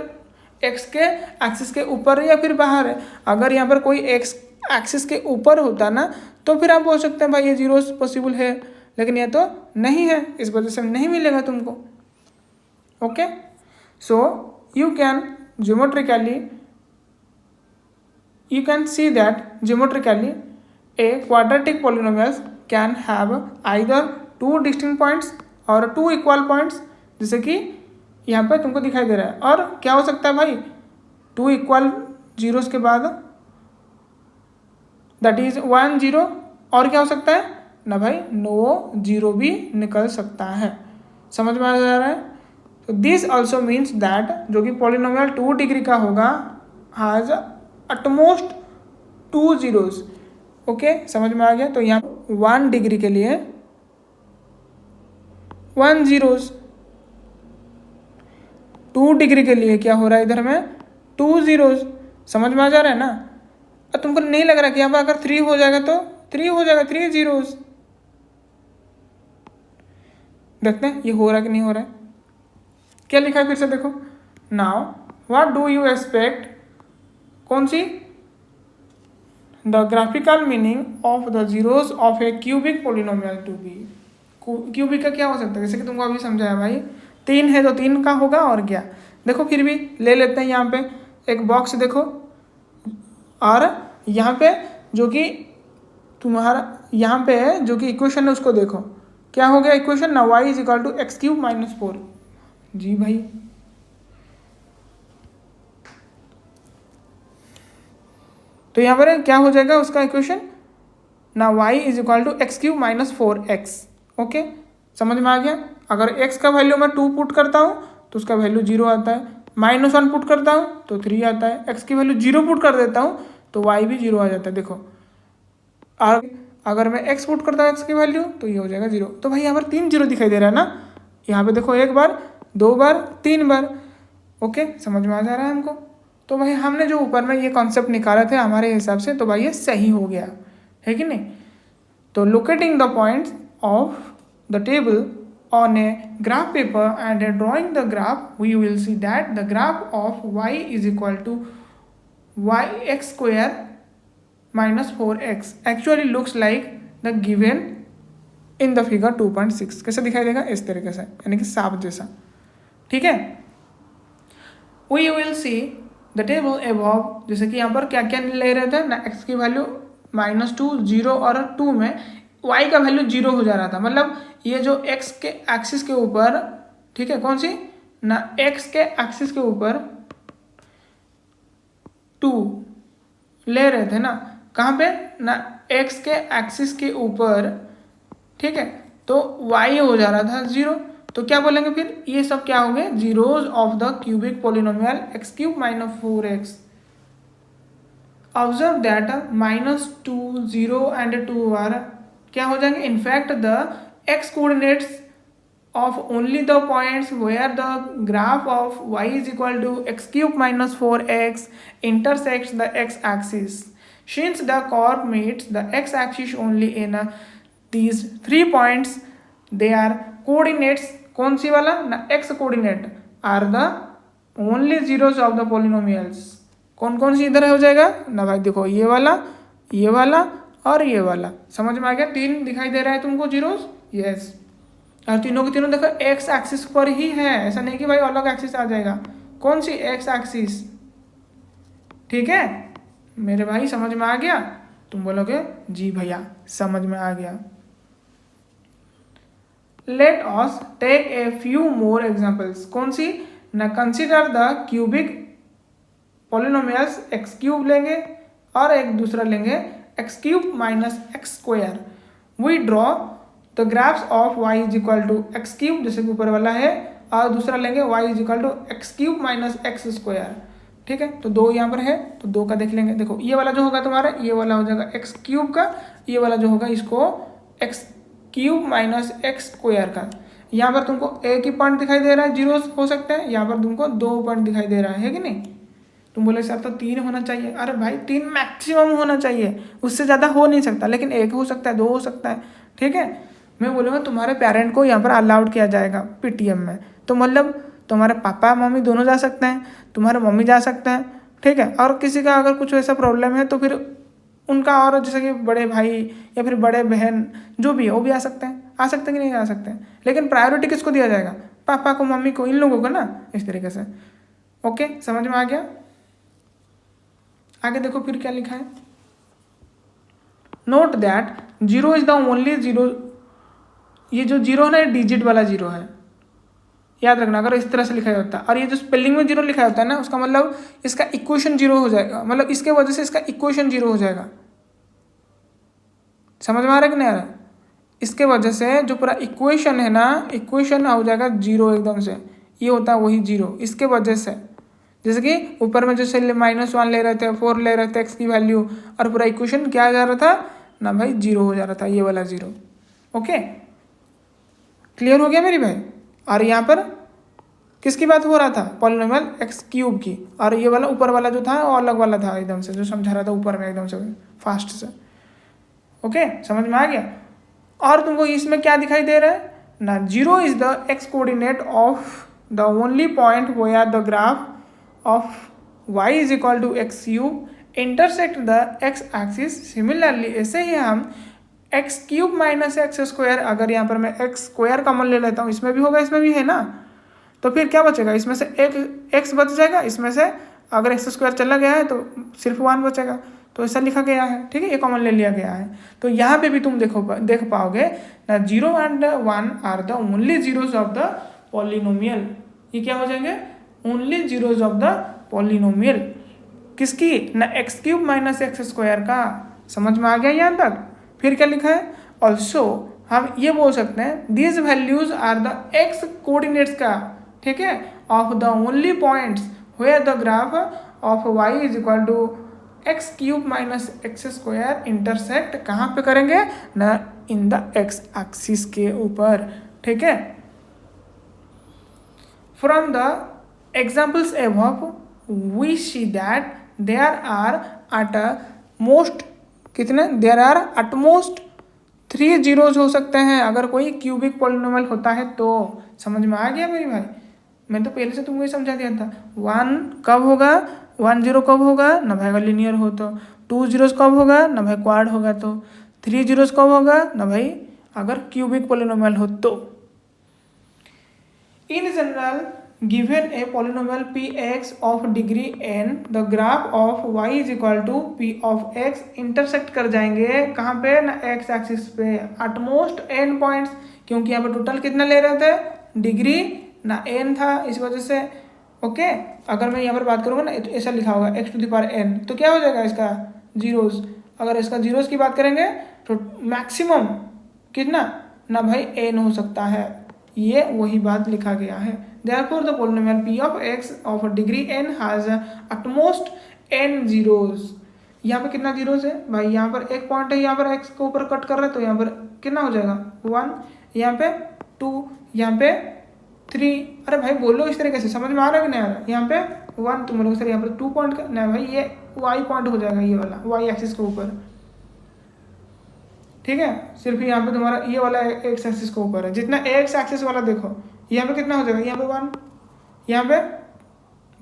एक्स के एक्सिस के ऊपर है या फिर बाहर है। अगर यहाँ पर कोई एक्स एक्सिस के ऊपर होता ना तो फिर आप बोल सकते हैं भाई ये जीरोस पॉसिबल है, लेकिन ये तो नहीं है, इस वजह से नहीं मिलेगा तुमको। Okay, so you can see that geometrically a quadratic polynomials can have either 2 distinct points or 2 equal points, जैसे कि यहाँ पे तुमको दिखाई दे रहा है। और क्या हो सकता है भाई 2 इक्वल जीरोस के बाद, दैट इज 1 0, और क्या हो सकता है ना भाई, नो 0 भी निकल सकता है। समझ में आ जा रहा है? तो दिस ऑल्सो मीन्स दैट जो कि पॉलिनोमियल 2 डिग्री का होगा हैज एटमोस्ट 2 जीरोस। ओके, समझ में आ गया? तो यहाँ 1 डिग्री के लिए 1 जीरोस, 2 डिग्री के लिए क्या हो रहा है इधर में 2 जीरोस। समझ में आ जा रहा है ना? और तुमको नहीं लग रहा कि यहाँ पर अगर 3 हो जाएगा तो 3 हो जाएगा, 3 zeros। देखते हैं ये हो रहा है कि नहीं हो रहा है। क्या लिखा है फिर से देखो। Now what do you expect, कौन सी, the graphical meaning of the zeros of a cubic polynomial to be. Cubic का क्या हो सकता है, जैसे कि तुमको अभी समझाया भाई, 3 है तो 3 का होगा और क्या। देखो फिर भी ले लेते हैं, यहाँ पे एक बॉक्स देखो, और यहाँ पे जो कि तुम्हारा यहाँ पे है जो कि इक्वेशन है उसको देखो, क्या हो गया इक्वेशन ना, y is equal to x cube minus 4। जी भाई तो यहाँ पर क्या हो जाएगा उसका इक्वेशन ना, y is equal to x cube minus 4x। ओके, समझ में आ गया। अगर x का वैल्यू मैं 2 पुट करता हूँ तो उसका वैल्यू 0 आता है, -1 पुट करता हूँ तो 3 आता है, x की वैल्यू 0 पुट कर देता हूँ तो y भी 0 आ जाता है। देखो अगर मैं x पुट करता हूँ x की वैल्यू तो ये हो जाएगा 0। तो भाई यहाँ पर 3 0 दिखाई दे रहा है ना, यहाँ पे देखो 1 बार, 2 बार, 3 बार। ओके, समझ में आ जा रहा है हमको। तो भाई हमने जो ऊपर में ये कॉन्सेप्ट निकाला थे हमारे हिसाब से, तो भाई ये सही हो गया है कि नहीं। तो locating the points of the table on a graph paper and drawing the graph, we will see that the graph of y is equal to x square minus 4x actually looks like the given in the figure 2.6। कैसे दिखाई देगा, इस तरीके से, यानी कि सांप जैसा। ठीक है, we will see the table above, जैसे कि यहाँ पर क्या क्या ले रहे थे ना, x की वैल्यू -2, 0 और 2 में y का वैल्यू 0 हो जा रहा था। मतलब ये जो x के एक्सिस के ऊपर, ठीक है, कौन सी ना, x के एक्सिस के ऊपर 2 ले रहे थे ना, कहाँ पे ना, x के एक्सिस के ऊपर, ठीक है, तो y हो जा रहा था 0। तो क्या बोलेंगे फिर, ये सब क्या हो गए, zeros of the cubic polynomial x cube minus 4x। Observe that -2, 0 and 2 are क्या हो जाएंगे, in fact the x coordinates of only the points where the graph of y is equal to x cube minus 4x intersects the x axis. Since the curve meets the x axis only in these 3 points, their coordinates, कौन सी वाला ना, x coordinate are the only zeros of the polynomials। कौन कौन सी इधर हो जाएगा ना भाई, देखो ये वाला और ये वाला। समझ में आ गया, 3 दिखाई दे रहा है तुमको जीरोस, यस। और तीनों के तीनों देखो एक्स एक्सिस पर ही है, ऐसा नहीं कि भाई अलग एक्सिस आ जाएगा। कौन सी, एक्स एक्सिस। ठीक है मेरे भाई, समझ में आ गया। तुम बोलोगे जी भैया समझ में आ गया। Let us take a few more examples. कौन सी ना, consider the cubic polynomials x cube लेंगे और एक दूसरा लेंगे x cube minus x square. We draw the graphs of y is equal to x cube, जैसे कि ऊपर वाला है, और दूसरा लेंगे y is equal to x cube minus x square. ठीक है, तो 2 यहाँ पर है तो 2 का देख लेंगे। देखो ये वाला जो होगा तुम्हारा, ये वाला हो जाएगा एक्स क्यूब का, ये वाला जो होगा इसको x cube minus x square का। यहाँ पर तुमको एक ही पॉइंट दिखाई दे रहा है, जीरो हो सकते हैं, यहाँ पर तुमको 2 पॉइंट दिखाई दे रहा है कि नहीं। तुम बोले सर तो 3 होना चाहिए, अरे भाई 3 मैक्सिमम होना चाहिए, उससे ज़्यादा हो नहीं सकता, लेकिन 1 हो सकता है, 2 हो सकता है। ठीक है, मैं बोलूँगा तुम्हारे पेरेंट को यहाँ पर अलाउड किया जाएगा पीटीएम में, तो मतलब तुम्हारे पापा मम्मी दोनों जा सकते हैं, तुम्हारे मम्मी जा सकते हैं। ठीक है, और किसी का अगर कुछ ऐसा प्रॉब्लम है तो फिर उनका, और जैसे कि बड़े भाई या फिर बड़े बहन जो भी है वो भी आ सकते हैं, कि नहीं आ सकते हैं। लेकिन प्रायोरिटी किसको दिया जाएगा, पापा को, मम्मी को, इन लोगों को ना, इस तरीके से। ओके, समझ में आ गया। आगे देखो फिर क्या लिखा है। Note that 0 is the only 0, ये जो 0 है ना, डिजिट वाला 0 है, याद रखना। अगर इस तरह से लिखा होता है और ये जो स्पेलिंग में 0 लिखा होता है ना, उसका मतलब इसका इक्वेशन 0 हो जाएगा, मतलब इसके वजह से इसका इक्वेशन 0 हो जाएगा। समझ में आ रहा है कि नहीं आ रहा है। इसके वजह से जो पूरा इक्वेशन है ना, इक्वेशन हो जाएगा 0 एकदम से, ये होता है वही 0 इसके वजह से। जैसे कि ऊपर में जैसे -1 ले रहे थे, 4 ले रहे थे एक्स की वैल्यू, और पूरा इक्वेशन क्या जा रहा था ना भाई, 0 हो जा रहा था, ये वाला 0। ओके, क्लियर हो गया मेरी भाई। और यहाँ पर किसकी बात हो रहा था? पॉलिनोमियल एक्स क्यूब की। और ये वाला ऊपर वाला जो था वो अलग वाला था एकदम से, जो समझा रहा था ऊपर में एकदम से फास्ट से। ओके, समझ में आ गया? और तुमको इसमें क्या दिखाई दे रहा है ना? 0 is the x coordinate of the only point where the graph of y is equal to x cube intersect the x axis. Similarly ऐसे ही हम x cube minus x square, अगर यहाँ पर मैं एक्स स्क्वायर कॉमन ले लेता हूँ, इसमें भी होगा इसमें भी है ना, तो फिर क्या बचेगा? इसमें से एक एक्स बच जाएगा, इसमें से अगर एक्स स्क्वायर चला गया है तो सिर्फ 1 बचेगा। तो ऐसा लिखा गया है, ठीक है, ये कॉमन ले लिया गया है। तो यहाँ पे भी तुम देख पाओगे ना, 0 and 1 are the only zeros of the polynomial. ये क्या हो जाएंगे? Only zeros of the polynomial. किसकी? ना x cube minus x square का। समझ में आ गया यहाँ तक? फिर क्या लिखा है? ऑल्सो हम ये बोल सकते हैं these values are the x coordinates का, ठीक है, of the only points where the graph of y is equal to x cube minus x square intersect कहाँ पे करेंगे ना? इन द एक्स एक्सिस के ऊपर, ठीक है। From the examples above we see that there are at most कितने? There are at most 3 zeros हो सकते हैं अगर कोई क्यूबिक पॉलिनोमियल होता है तो। समझ में आ गया मेरी भाई? मैं तो पहले से तुमको ये समझा दिया था। 1 कब होगा? 1 0 कब होगा ना भाई? अगर लिनियर हो तो। 2 जीरोज कब होगा ना भाई? क्वाड होगा तो। 3 जीरोज कब होगा ना भाई? अगर क्यूबिक पॉलिनोमियल हो तो। In general given a polynomial px of degree n, the graph of y is equal to p of x intersect कर जाएंगे कहाँ पे ना? x एक्सिस पे at most n पॉइंट्स, क्योंकि यहाँ पे टोटल कितना ले रहे थे? डिग्री ना n था, इस वजह से। ओके, अगर मैं यहाँ पर बात करूँगा ना तो ऐसा लिखा होगा x to the power n, तो क्या हो जाएगा इसका? जीरोज। अगर इसका जीरोज की बात करेंगे तो मैक्सिमम कितना ना भाई? n हो सकता है। ये वही बात लिखा गया है। Therefore, the polynomial p of x of degree n has at most n zeros। यहाँ पे कितना जीरोस है भाई? यहाँ पर एक पॉइंट है, यहाँ पर x को ऊपर कट कर रहे हैं तो यहाँ पर कितना हो जाएगा? 1, यहाँ पे 2, यहाँ पे 3। अरे भाई बोलो इस तरीके से, समझ में आ रहा है कि नहीं आ रहा है? यहाँ पे 1, तुम लोग सर यहाँ पर 2 पॉइंट का नहीं भाई, ये y पॉइंट हो जाएगा, ये वाला y एक्सिस के ऊपर, ठीक है। सिर्फ यहाँ पे तुम्हारा ये वाला एक्स एक्सिस के ऊपर है। जितना एक्स एक्सिस वाला देखो, यहाँ पे कितना हो जाएगा? यहाँ पे 1, यहाँ पे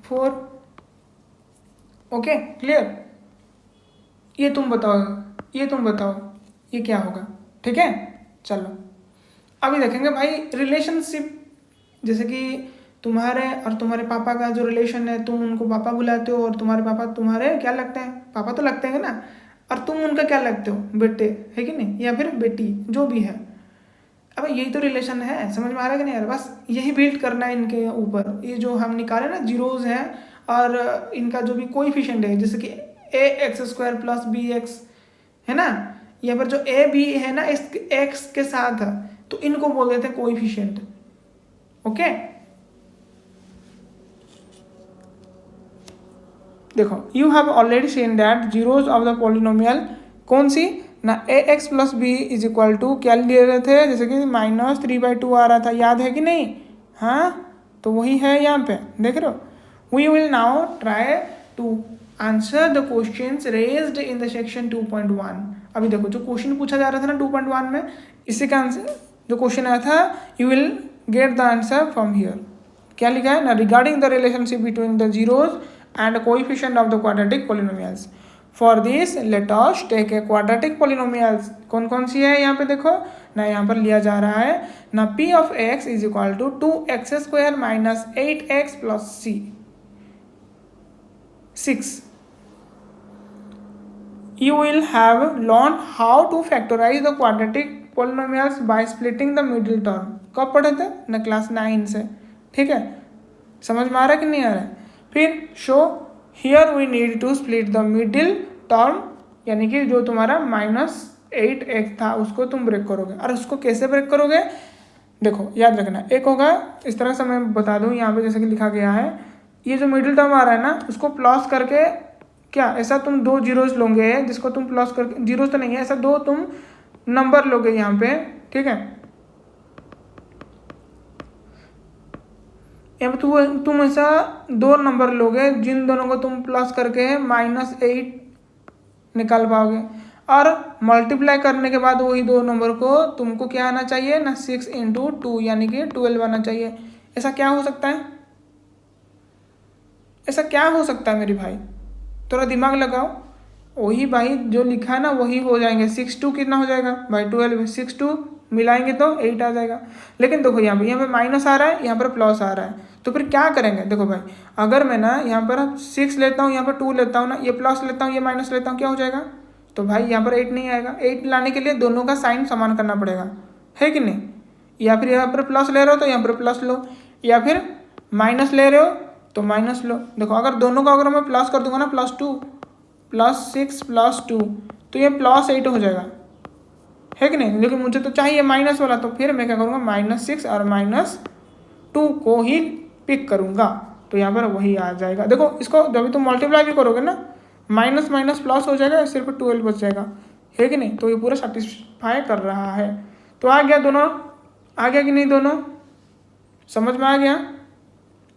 4। Okay, clear? ये तुम बताओ ये क्या होगा? ठीक है, चलो अभी देखेंगे भाई रिलेशनशिप। जैसे कि तुम्हारे और तुम्हारे पापा का जो रिलेशन है, तुम उनको पापा बुलाते हो और तुम्हारे पापा तुम्हारे क्या लगते हैं? पापा तो लगते हैं ना। और तुम उनका क्या लगते हो? बेटे, है कि नहीं? या फिर बेटी, जो भी है। अब यही तो रिलेशन है। समझ में आ रहा है कि नहीं यार? बस यही बिल्ड करना है इनके ऊपर। ये जो हम निकाले ना जीरोज हैं, और इनका जो भी कोएफिशिएंट है, जैसे कि A X square plus B X है ना, यहाँ पर जो ए बी है ना इस एक्स के साथ है, तो इनको बोल देते हैं कोएफिशिएंट। ओके, देखो you have already seen that zeros of the polynomial कौन सी ना? A X plus B is equal to क्या ले रहे थे? जैसे कि -3/2 आ रहा था, याद है कि नहीं? हाँ, तो वही है यहाँ पे, देख रहे हो। We will now try to answer the questions raised in the section 2.1। अभी देखो जो क्वेश्चन पूछा जा रहा था ना 2.1 में, इसी का आंसर जो क्वेश्चन आया था, you will get the answer from here. क्या लिखा है ना? Regarding the relationship between the zeros and coefficient of the quadratic polynomials. For this let us take a quadratic polynomials। कौन कौन सी है यहाँ पे देखो ना? यहाँ पर लिया जा रहा है ना p of x is equal to 2x square minus 8x plus c 6। You will have learned how to factorize the quadratic polynomials by splitting the middle term। कब पढ़े थे ना? क्लास 9 से, ठीक है। समझ में आ रहा है कि नहीं आ रहा है? फिर so here we need to split the middle term, यानी कि जो तुम्हारा -8x था उसको तुम ब्रेक करोगे। और उसको कैसे ब्रेक करोगे? देखो याद रखना, एक होगा इस तरह से, मैं बता दूं यहाँ पे जैसे कि लिखा गया है, ये जो मिडिल टर्म आ रहा है ना उसको प्लस करके, क्या ऐसा तुम 2 जीरोज लोगे जिसको तुम प्लस करके, जीरोज तो नहीं है, ऐसा 2 तुम नंबर लोगे यहाँ पे, ठीक है। अब तुम ऐसा दो नंबर लोगे जिन दोनों को तुम प्लस करके -8 निकाल पाओगे, और मल्टीप्लाई करने के बाद वही दो नंबर को तुमको क्या आना चाहिए ना, 6 × 2 यानी कि 12 आना चाहिए। ऐसा क्या हो सकता है, ऐसा क्या हो सकता है मेरी भाई, थोड़ा दिमाग लगाओ। वही भाई जो लिखा है ना वही हो जाएंगे। 6 2 कितना हो जाएगा भाई 12, 6 2 मिलाएंगे तो 8 आ जाएगा। लेकिन देखो यहाँ पे माइनस आ रहा है, यहाँ पर प्लस आ रहा है, तो फिर क्या करेंगे। देखो भाई अगर मैं ना यहाँ पर 6 लेता हूँ, यहाँ पर 2 लेता हूँ ना, ये प्लस लेता हूँ ये माइनस लेता हूँ, क्या हो जाएगा। तो भाई यहाँ पर 8 नहीं आएगा। 8 लाने के लिए दोनों का साइन समान करना पड़ेगा, है कि नहीं। या फिर यहाँ पर प्लस ले रहे हो तो यहाँ पर प्लस लो, या फिर माइनस ले रहे हो तो माइनस लो। देखो अगर दोनों का अगर मैं प्लस कर दूंगा ना, +2 +6 +2 तो ये +8 हो जाएगा, है कि नहीं। लेकिन मुझे तो चाहिए माइनस वाला, तो फिर मैं क्या करूँगा, -6 और -2 को ही पिक करूँगा, तो यहाँ पर वही आ जाएगा। देखो इसको जब तुम मल्टीप्लाई भी करोगे ना, माइनस माइनस प्लस हो जाएगा, सिर्फ 12 बच जाएगा, है कि नहीं। तो ये पूरा सेटिस्फाई कर रहा है। तो आ गया दोनों, आ गया कि नहीं, दोनों समझ में आ गया,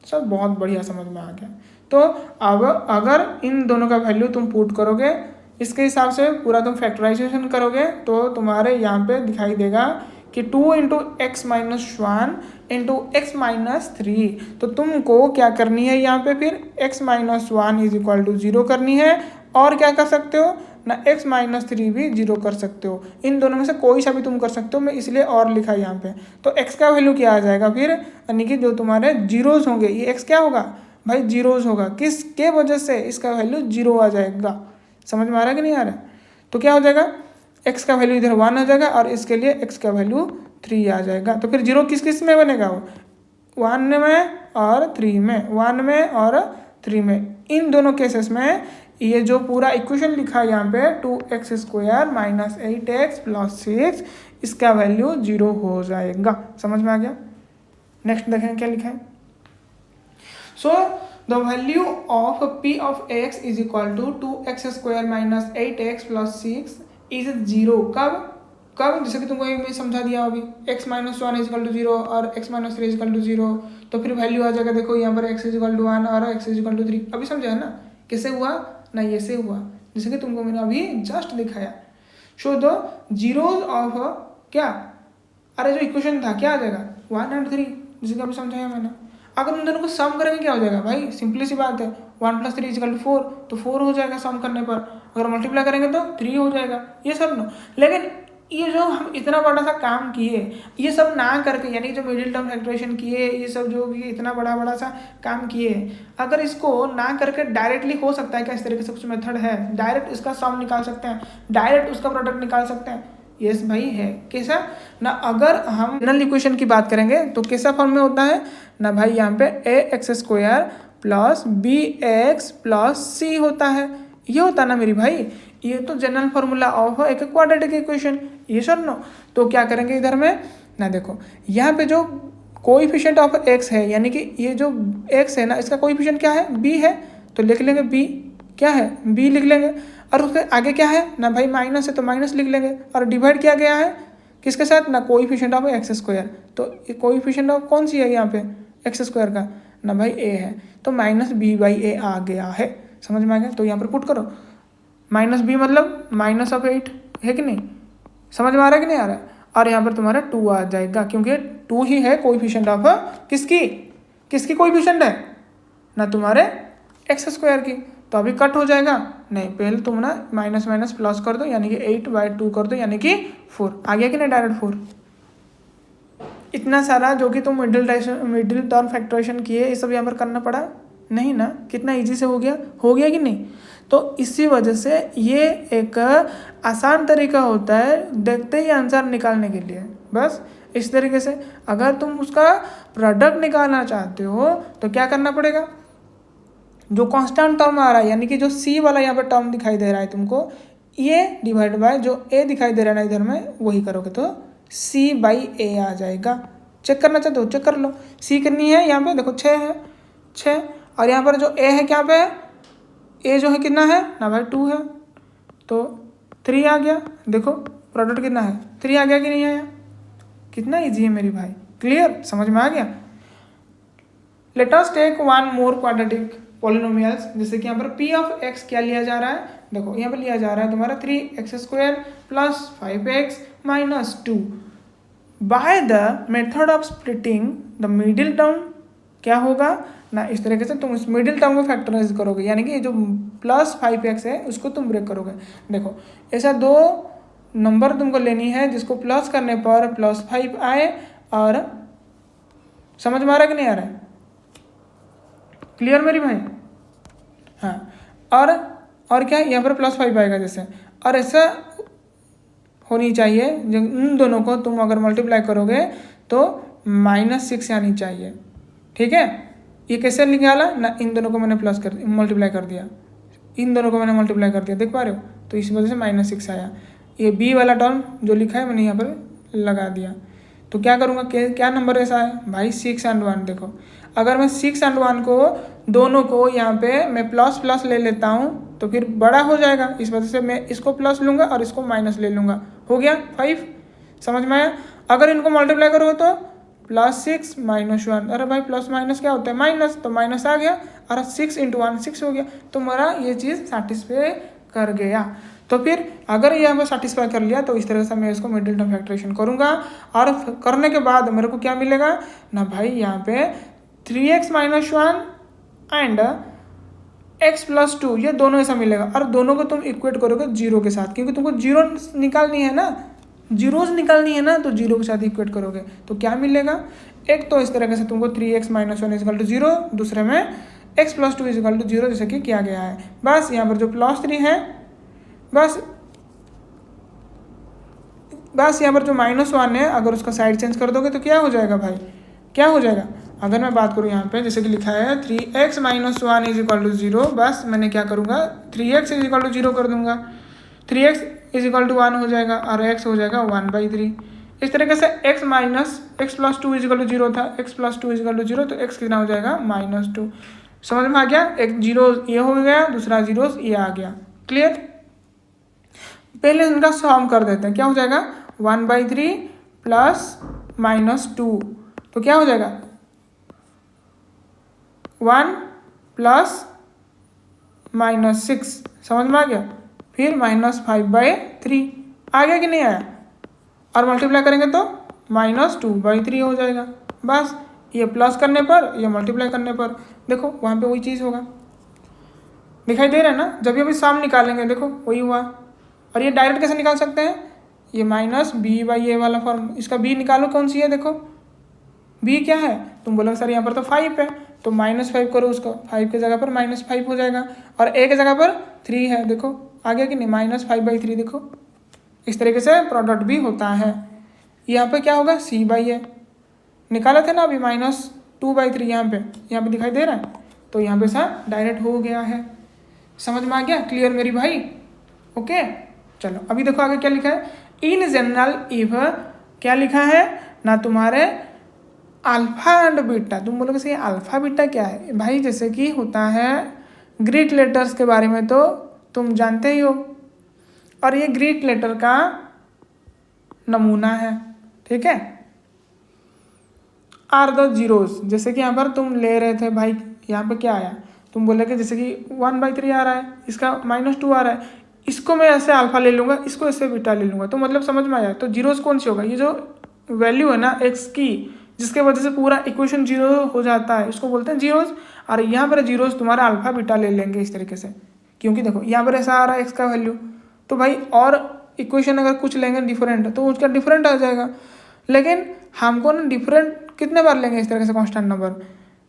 सब बहुत बढ़िया समझ में आ गया। तो अब अगर इन दोनों का वैल्यू तुम पुट करोगे, इसके हिसाब से पूरा तुम फैक्टराइजेशन करोगे, तो तुम्हारे यहाँ पे दिखाई देगा कि 2 × x - 1 × x - 3। तो तुमको क्या करनी है यहाँ पे, फिर x - 1 = 0 करनी है, और क्या कर सकते हो ना, x - 3 भी 0 कर सकते हो। इन दोनों में से कोई सा भी तुम कर सकते हो, मैं इसलिए और लिखा है यहाँ पे। तो x का वैल्यू क्या आ जाएगा फिर, यानी कि जो तुम्हारे जीरोज होंगे, ये x क्या होगा भाई, जीरोज होगा। किसके वजह से, इसका वैल्यू 0 आ जाएगा। समझ में आ रहा है कि नहीं आ रहा है। तो क्या हो जाएगा, x का वैल्यू इधर 1 आ जाएगा, और इसके लिए x का वैल्यू 3 आ जाएगा। तो फिर 0 किस किस में बनेगा, वो 1 में और 3 में, 1 में और 3 में। इन दोनों केसेस में ये जो पूरा इक्वेशन लिखा है यहाँ पे 2x² - 8x + 6, इसका वैल्यू 0 हो जाएगा। समझ में आ गया। नेक्स्ट देखें क्या लिखा है। So the value of p of x is equal to 2x² - 8x + 6 is 0। कब जैसे कि तुमको मैं समझा दिया अभी, x - 1 = 0 और x - 3 = 0, तो फिर वैल्यू आ जाएगा। देखो यहाँ पर x = 1 और x = 3। अभी समझा है ना कैसे हुआ ना, ये से हुआ जैसे कि तुमको मैंने अभी जस्ट दिखाया। शो द जीरोज ऑफ क्या, अरे जो इक्वेशन था क्या आ जाएगा 1 और 3, जैसे कि अभी समझाया मैंने। अगर उन दोनों को सम करेंगे क्या हो जाएगा भाई, सिंपली सी बात है, 1 + 3 = 4, तो 4 हो जाएगा सम करने पर। अगर मल्टीप्लाई करेंगे तो 3 हो जाएगा, ये सब नो। लेकिन ये जो हम इतना बड़ा सा काम किए, ये सब ना करके, यानी जो मिडिल टर्म फैक्टराइजेशन किए, ये सब जो भी इतना बड़ा सा काम किए, अगर इसको ना करके डायरेक्टली हो सकता है क्या, इस तरीके से कुछ मेथड है, डायरेक्ट इसका सम निकाल सकते हैं, डायरेक्ट उसका प्रोडक्ट निकाल सकते हैं। यस भाई है। कैसा ना, अगर हम जनरल इक्वेशन की बात करेंगे तो कैसा फॉर्म में होता है ना भाई, यहाँ पे ax² + bx + c होता है। ये होता है ना मेरी भाई, ये तो जनरल फॉर्मूला ऑफ एक क्वाड्रेटिक इक्वेशन, ये सर नो। तो क्या करेंगे इधर में ना, देखो यहाँ पे जो कोएफिशिएंट ऑफ x है, यानी कि ये जो x है ना, इसका कोएफिशिएंट क्या है, b है, तो लिख लेंगे b क्या है, b लिख लेंगे। और उसके आगे क्या है ना भाई, माइनस है तो माइनस लिख लेंगे। और डिवाइड किया गया है किसके साथ ना, कोएफिशिएंट ऑफ x²। तो ये कोएफिशिएंट ऑफ कौन सी है यहाँ पे, x² का ना भाई a है, तो -b/a आ गया है। समझ में आ गया। तो यहाँ पर पुट करो, -b मतलब -8 है कि नहीं, समझ में आ रहा है कि नहीं आ रहा है। और यहाँ पर तुम्हारा 2 आ जाएगा, क्योंकि 2 ही है कोएफिशिएंट ऑफ किसकी कोएफिशिएंट है ना, तुम्हारे x² की। तो अभी कट हो जाएगा नहीं, पहले तुम ना माइनस माइनस प्लस कर दो, यानी कि 8/2 कर दो, यानी कि 4 आ गया कि नहीं, डायरेक्ट 4। इतना सारा जो कि तुम मिडिल टर्म फैक्टराइजेशन किए, ये सब यहाँ पर करना पड़ा नहीं ना, कितना इजी से हो गया कि नहीं। तो इसी वजह से ये एक आसान तरीका होता है देखते ही आंसर निकालने के लिए। बस इस तरीके से अगर तुम उसका प्रोडक्ट निकालना चाहते हो तो क्या करना पड़ेगा, जो कांस्टेंट टर्म आ रहा है, यानी कि जो सी वाला यहाँ पर टर्म दिखाई दे रहा है तुमको, ये डिवाइड बाय जो ए दिखाई दे रहा है ना इधर में, वही करोगे तो c/a आ जाएगा। चेक करना चाहते हो चेक कर लो। सी कितनी है यहाँ पे, देखो 6 है, 6। और यहाँ पर जो ए है क्या पे है, ए जो है कितना है ना भाई 2 है, तो 3 आ गया। देखो प्रोडक्ट कितना है, 3 आ गया कि नहीं आया। कितना ईजी है मेरी भाई, क्लियर, समझ में आ गया। Let us take one more quadratic polynomials, जैसे कि यहाँ पर p ऑफ x क्या लिया जा रहा है, देखो यहाँ पर लिया जा रहा है तुम्हारा 3x² plus 5x minus 2 by the method of splitting the middle term. क्या होगा ना, इस तरीके से तुम इस मिडिल टर्म को फैक्टराइज करोगे, यानी कि जो प्लस 5x है उसको तुम ब्रेक करोगे। देखो ऐसा दो नंबर तुमको लेनी है जिसको प्लस करने पर प्लस 5 आए, और समझ में आ रहा है कि नहीं आ रहा है, क्लियर मेरी भाई? हाँ, और क्या यहाँ पर प्लस 5 आएगा जैसे, और ऐसा होनी चाहिए जो इन दोनों को तुम अगर मल्टीप्लाई करोगे तो -6 आनी चाहिए। ठीक है, ये कैसे निकाला ना, इन दोनों को मैंने मल्टीप्लाई कर दिया, इन दोनों को मैंने मल्टीप्लाई कर दिया, देख पा रहे हो, तो इस वजह से -6 आया। ये b वाला टर्म जो लिखा है मैंने यहाँ पर लगा दिया। तो क्या करूँगा, क्या नंबर ऐसा है भाई, 6 and 1। देखो अगर मैं 6 and 1 को दोनों को यहाँ पे मैं प्लस प्लस ले लेता हूँ तो फिर बड़ा हो जाएगा, इस वजह से मैं इसको प्लस लूँगा और इसको माइनस ले लूँगा, हो गया 5। समझ में आया? अगर इनको मल्टीप्लाई करोगे तो +6 -1, अरे भाई प्लस माइनस क्या होता है, माइनस, तो माइनस आ गया, और 6 × 1 6 हो गया, तो मेरा ये चीज़ सेटिस्फाई कर गया। तो फिर अगर यहाँ पर सेटिस्फाई कर लिया तो इस तरह से मैं इसको मिडिल टर्म फैक्टराइजेशन करूँगा, और करने के बाद मेरे को क्या मिलेगा ना भाई, यहाँ पे 3x - 1 एंड x + 2 ये दोनों ऐसा मिलेगा, और दोनों को तुम इक्वेट करोगे जीरो के साथ, क्योंकि तुमको जीरो निकालनी है ना, जीरोज निकालनी है ना, तो जीरो के साथ इक्वेट करोगे तो क्या मिलेगा, एक तो इस तरह से तुमको 3x - 1 = 0, दूसरे में x + 2 = 0 जैसे कि किया गया है। बस यहाँ पर जो +3 है, बस यहाँ पर जो -1 है, अगर उसका साइड चेंज कर दोगे तो क्या हो जाएगा भाई, क्या हो जाएगा। अगर मैं बात करूँ यहाँ पे जैसे कि लिखा है 3x - 1 = 0, बस मैंने क्या करूँगा 3x = 0 कर दूंगा, 3x = 1 हो जाएगा और x हो जाएगा 1/3। इस तरीके से x + 2 = 0 था, x + 2 = 0, तो x कितना हो जाएगा -2। समझ में आ गया, एक जीरो ये हो गया, दूसरा जीरो ये आ गया, क्लियर। पहले इनका सॉम कर देते हैं, क्या हो जाएगा 1/3 प्लस -2, तो क्या हो जाएगा 1 प्लस -6, समझ में आ गया, फिर -5/3 आ गया कि नहीं आया, और मल्टीप्लाई करेंगे तो -2/3 हो जाएगा। बस ये प्लस करने पर, ये मल्टीप्लाई करने पर, देखो वहाँ पे वही चीज़ होगा, दिखाई दे रहा है ना। जब भी अभी सम निकालेंगे देखो वही हुआ। और ये डायरेक्ट कैसे निकाल सकते हैं, ये -b/a वाला फॉर्म, इसका b निकालो, कौन सी है, देखो b क्या है, तुम बोलोगे सर यहाँ पर तो 5 है, तो -5 करो उसको, 5 की जगह पर -5 हो जाएगा, और a की जगह पर 3 है, देखो आ गया कि नहीं, -5/3। देखो इस तरीके से प्रोडक्ट भी होता है। यहाँ पे क्या होगा c/a निकाले थे ना अभी, -2/3 यहाँ पे दिखाई दे रहा है, तो यहाँ पे सा डायरेक्ट हो गया है। समझ में आ गया, क्लियर मेरी भाई? ओके चलो अभी देखो आगे क्या लिखा है, इन जनरल इफ क्या लिखा है ना तुम्हारे अल्फा एंड बीटा। तुम बोलोगे सही अल्फा बीटा क्या है भाई, जैसे कि होता है ग्रीक लेटर्स के बारे में तो तुम जानते ही हो, और ये ग्रीक लेटर का नमूना है, ठीक है। आर द जीरोस, जैसे कि यहाँ पर तुम ले रहे थे भाई, यहाँ पे क्या आया, तुम बोले कि जैसे कि 1/3 आ रहा है, इसका -2 आ रहा है, इसको मैं ऐसे अल्फा ले लूँगा, इसको ऐसे बीटा ले लूँगा, तो मतलब समझ में आया। तो जीरोस कौन सी होगा, ये जो वैल्यू है ना x की, जिसके वजह से पूरा इक्वेशन जीरो हो जाता है, इसको बोलते हैं जीरोस। और यहाँ पर जीरोस तुम्हारा अल्फा बीटा ले लेंगे इस तरीके से, क्योंकि देखो यहाँ पर ऐसा आ रहा है x का वैल्यू, तो भाई और इक्वेशन अगर कुछ लेंगे डिफरेंट तो उसका डिफरेंट आ जाएगा, लेकिन हमको ना डिफरेंट कितने बार लेंगे इस तरीके से कांस्टेंट नंबर,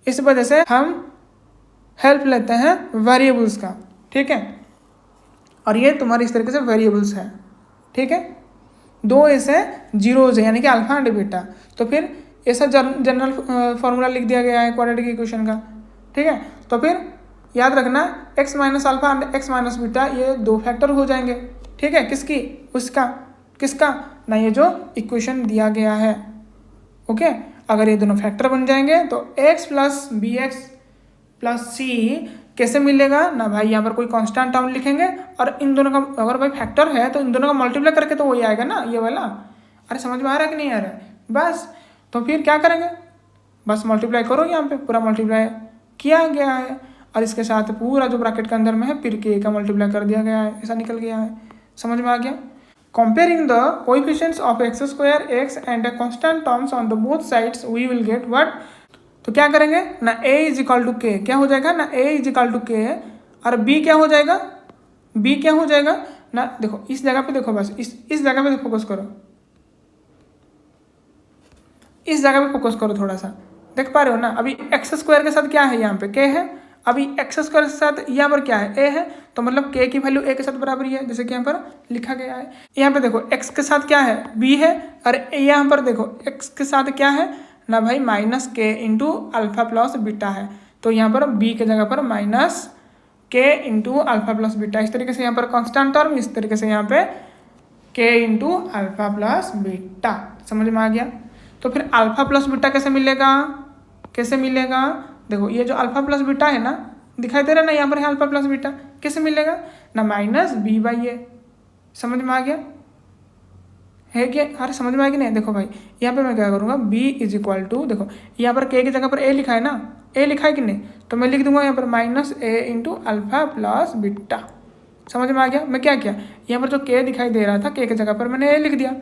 इस वजह से हम हेल्प लेते हैं वेरिएबल्स का, ठीक है। और ये तुम्हारे इस तरीके से वेरिएबल्स है, ठीक है। दो ऐसे जीरोज है यानी कि अल्फा एंड बीटा, तो फिर ऐसा जनरल फार्मूला लिख दिया गया है क्वाड्रेटिक इक्वेशन का, ठीक है। तो फिर याद रखना x - alpha and x - beta ये दो फैक्टर हो जाएंगे, ठीक है। किसकी, उसका, किसका ना, ये जो इक्वेशन दिया गया है, ओके। अगर ये दोनों फैक्टर बन जाएंगे तो x + bx + c कैसे मिलेगा ना भाई, यहाँ पर कोई कांस्टेंट टर्म लिखेंगे और इन दोनों का अगर भाई फैक्टर है तो इन दोनों का मल्टीप्लाई करके तो वही आएगा ना, ये वाला। अरे समझ में आ रहा है कि नहीं आ रहा है? बस तो फिर क्या करेंगे, बस मल्टीप्लाई करो, यहाँ पे पूरा मल्टीप्लाई किया गया है और इसके साथ पूरा जो ब्रैकेट के अंदर में है फिर के का मल्टीप्लाई कर दिया गया है, ऐसा निकल गया है। समझ में आ गया। Comparing the coefficients of x square x and the constant terms on the both sides we will get what. तो क्या करेंगे ना, a इज इक्वल टू के क्या हो जाएगा ना, a इज इक्वल टू के और b क्या हो जाएगा, b क्या हो जाएगा ना, देखो इस जगह पे देखो, बस इस जगह पे फोकस करो, इस जगह पे फोकस करो थोड़ा सा, देख पा रहे हो ना। अभी एक्स स्क्वायर के साथ क्या है, यहाँ पे के है, अभी एक्स स्क्वायर के साथ यहाँ पर क्या है, ए है, तो मतलब के की वैल्यू ए के साथ बराबर ही है, जैसे कि यहाँ पर लिखा गया है। यहाँ पे देखो एक्स के साथ क्या है, बी है, और यहाँ पर देखो एक्स के साथ क्या है ना भाई, माइनस के इंटू अल्फा प्लस बीटा है, तो यहाँ पर बी के जगह पर माइनस के इंटू अल्फा प्लस बीटा, इस तरीके से यहाँ पर कॉन्स्टेंट टर्म, इस तरीके से यहाँ पे के इंटू अल्फा प्लस बीटा। समझ में आ गया। तो फिर अल्फा प्लस बीटा कैसे मिलेगा, कैसे मिलेगा, देखो ये जो अल्फा प्लस बीटा है ना, दिखाई दे रहा है ना, यहाँ पर है अल्फा प्लस बीटा, कैसे मिलेगा ना, माइनस बी बाई ए। समझ में आ गया है क्या, अरे समझ में आ गया नहीं। देखो भाई यहाँ पे मैं क्या करूँगा, b इज इक्वल टू, देखो यहाँ पर k की जगह पर a लिखा है ना, a लिखा है कि नहीं, तो मैं लिख दूंगा यहाँ पर minus a into alpha plus beta. समझ में आ गया। मैं क्या किया, यहाँ पर जो k दिखाई दे रहा था, k की जगह पर मैंने a लिख दिया,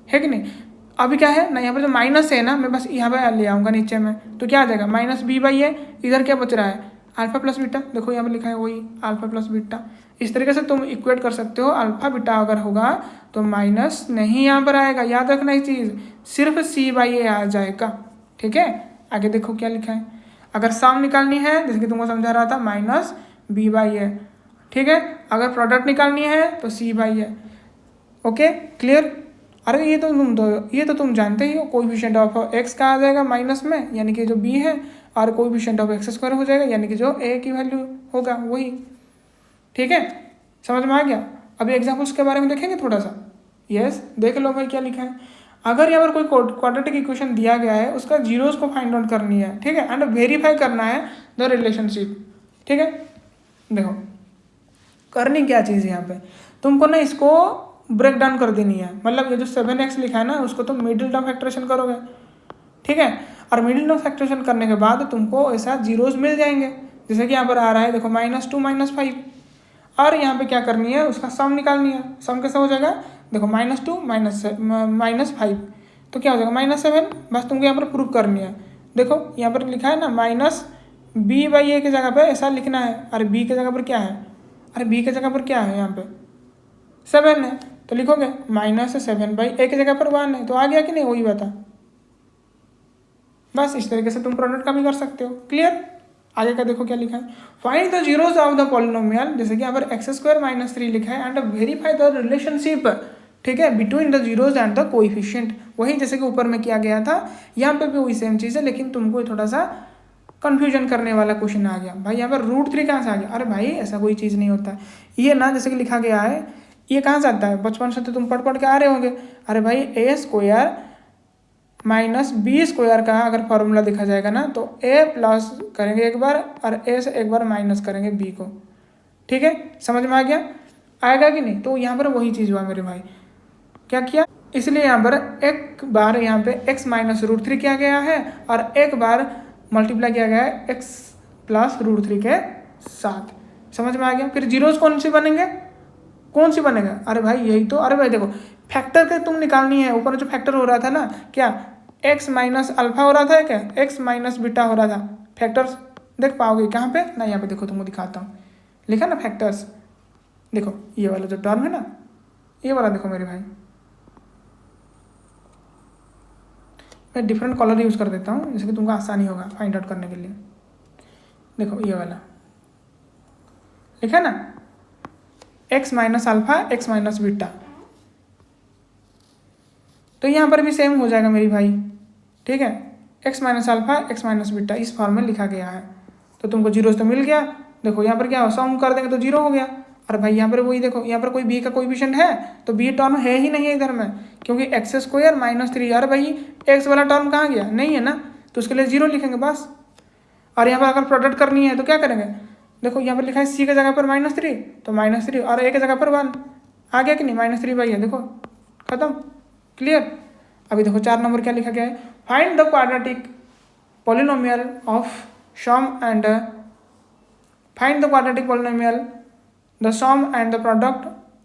है कि नहीं। अभी क्या है ना, यहाँ पर जो माइनस है ना, मैं बस यहाँ पे ले आऊँगा नीचे में, तो क्या आ जाएगा माइनस बी बाई ए, इधर क्या बच रहा है अल्फा प्लस बीटा, देखो यहाँ पर लिखा है वही अल्फा प्लस बीटा। इस तरीके से तुम इक्वेट कर सकते हो, अल्फा बीटा अगर होगा तो माइनस नहीं यहाँ पर आएगा, याद रखना ये चीज़, सिर्फ सी बाई ए आ जाएगा। ठीक है, आगे देखो क्या लिखा है, अगर सम निकालनी है जैसे कि तुमको समझा रहा था माइनस बी बाई ए, ठीक है, अगर प्रोडक्ट निकालनी है तो सी बाई ए। Okay clear. अरे ये तो तुम जानते ही हो, कोएफिशिएंट ऑफ एक्स का आ जाएगा माइनस में, यानी कि जो बी है, और कोएफिशिएंट ऑफ एक्स स्क्वायर हो जाएगा, यानी कि जो ए की वैल्यू होगा वही। ठीक है, समझ में आ गया। अभी एग्जाम्पल्स के बारे में देखेंगे थोड़ा सा। यस, देख लो भाई क्या लिखा है। अगर यहाँ पर कोई क्वाड्रेटिक इक्वेशन दिया गया है, उसका जीरोस को फाइंड आउट करनी है, ठीक है, एंड वेरीफाई करना है द रिलेशनशिप। ठीक है, देखो करनी क्या चीज़ यहाँ पे, तुमको ना इसको ब्रेक डाउन कर देनी है, मतलब ये जो 7x लिखा है ना, उसको तुम मिडिल टर्म फैक्टरेशन करोगे, ठीक है, और मिडिल टर्म फैक्टरेशन करने के बाद तुमको ऐसा जीरोस मिल जाएंगे, जैसे कि यहाँ पर आ रहा है देखो -2 -5, और यहाँ पे क्या करनी है, उसका सम निकालनी है। सम कैसे हो जाएगा, देखो -2 -5, तो क्या हो जाएगा -7, बस तुमको यहाँ पर प्रूव करनी है। देखो यहाँ पर लिखा है ना माइनस बी बाई ए की जगह पे ऐसा लिखना है, अरे बी की जगह पर क्या है, अरे बी की जगह पर क्या है, यहाँ पे 7 है, तो लिखोगे -7 बाई ए की जगह पर 1 है, तो आ गया कि नहीं, वही बता। बस इस तरीके से तुम प्रोडक्ट का भी कर सकते हो। क्लियर। आगे का देखो क्या लिखा है, find the zeros of the polynomial, जैसे कि यहाँ पर x² - 3 लिखा है, एंड वेरीफाई द रिलेशनशिप, ठीक है, between the zeros and the coefficient. वही जैसे कि ऊपर में किया गया था, यहाँ पे भी वही सेम चीज़ है, लेकिन तुमको थोड़ा सा कंफ्यूजन करने वाला क्वेश्चन आ गया भाई। यहाँ पर √3 कहाँ से आ गया, अरे भाई ऐसा कोई चीज़ नहीं होता है ये ना, जैसे कि लिखा गया है, ये कहाँ से आता है, बचपन से तो तुम पढ़ के आ रहे होंगे। अरे भाई a² - b² का अगर फॉर्मूला देखा जाएगा ना, तो a प्लस करेंगे एक बार और a से एक बार माइनस करेंगे b को। ठीक है, समझ में आ गया, आएगा कि नहीं। तो यहाँ पर वही चीज़ हुआ मेरे भाई, क्या किया, इसलिए यहाँ पर एक बार यहाँ पे x - √3 किया गया है और एक बार मल्टीप्लाई किया गया है x प्लस √3 के साथ। समझ में आ गया। फिर जीरोस कौन सी बनेंगे, कौन सी बनेगा, अरे भाई यही तो, अरे भाई देखो फैक्टर के तुम निकालनी है, ऊपर जो फैक्टर हो रहा था ना, क्या x माइनस अल्फा हो रहा था, क्या x माइनस बीटा हो रहा था, फैक्टर्स देख पाओगे कहाँ पे ना, यहाँ पे देखो तुमको दिखाता हूँ, लिखा ना फैक्टर्स, देखो ये वाला जो टर्म है ना, ये वाला देखो मेरे भाई, मैं डिफरेंट कलर यूज़ कर देता हूँ जैसे कि तुमको आसानी होगा फाइंड आउट करने के लिए। देखो ये वाला लिखा है ना, x minus alpha x minus beta, तो यहाँ पर भी सेम हो जाएगा मेरी भाई। ठीक है, x minus alpha x minus beta इस फॉर्म में लिखा गया है, तो तुमको जीरो तो मिल गया। देखो यहाँ पर क्या हो, सम कर देंगे तो जीरो हो गया। और भाई यहाँ पर वही देखो, यहाँ पर कोई b का कोएफिशिएंट है तो b टर्म है ही नहीं है इधर में, क्योंकि x² - 3, अरे भाई x वाला टर्म कहाँ गया, नहीं है ना, तो उसके लिए जीरो लिखेंगे बस। और यहाँ पर अगर प्रोडक्ट करनी है तो क्या करेंगे, देखो यहाँ पर लिखा है c की जगह पर -3, तो -3 और a की जगह पर 1 आ गया कि नहीं, -3 भाई है, देखो खत्म। क्लियर। अभी देखो 4 नंबर क्या लिखा गया है, find the quadratic polynomial of sum and find the quadratic polynomial the sum and the product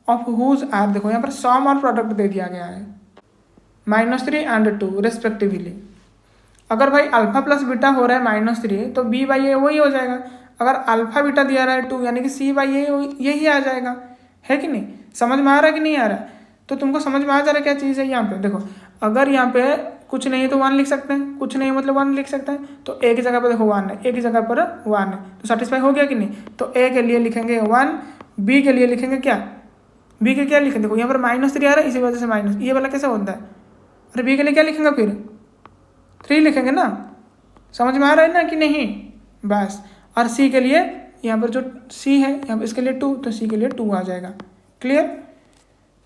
of whose are, देखो यहाँ पर sum और product दे दिया गया है -3 and 2 रेस्पेक्टिवली। अगर भाई अल्फा प्लस बीटा हो रहा है -3 तो b बाई ए वही हो जाएगा। अगर अल्फा बीटा दिया रहा है 2 यानी कि c बाई ए यही आ जाएगा, है कि नहीं? समझ में आ रहा है कि नहीं आ रहा है? तो तुमको समझ में आ जा रहा है क्या चीज़ है यहाँ पे? देखो अगर यहाँ पे कुछ नहीं है तो 1 लिख सकते हैं, कुछ नहीं मतलब 1 लिख सकते हैं। तो ए की जगह पर देखो 1 है, ए की जगह पर 1 है, तो सेटिस्फाई हो गया कि नहीं? तो ए के लिए लिखेंगे 1, बी के लिए लिखेंगे क्या? बी के क्या लिखेंगे? देखो यहाँ पर -3 आ रहा है, इसी वजह से माइनस, ये वाला कैसे होता है? अरे बी के लिए क्या लिखेंगे फिर? 3 लिखेंगे ना। समझ में आ रहा है ना कि नहीं? बस। और सी के लिए यहाँ पर जो सी है यहाँ पर इसके लिए 2, तो सी के लिए 2 आ जाएगा। क्लियर?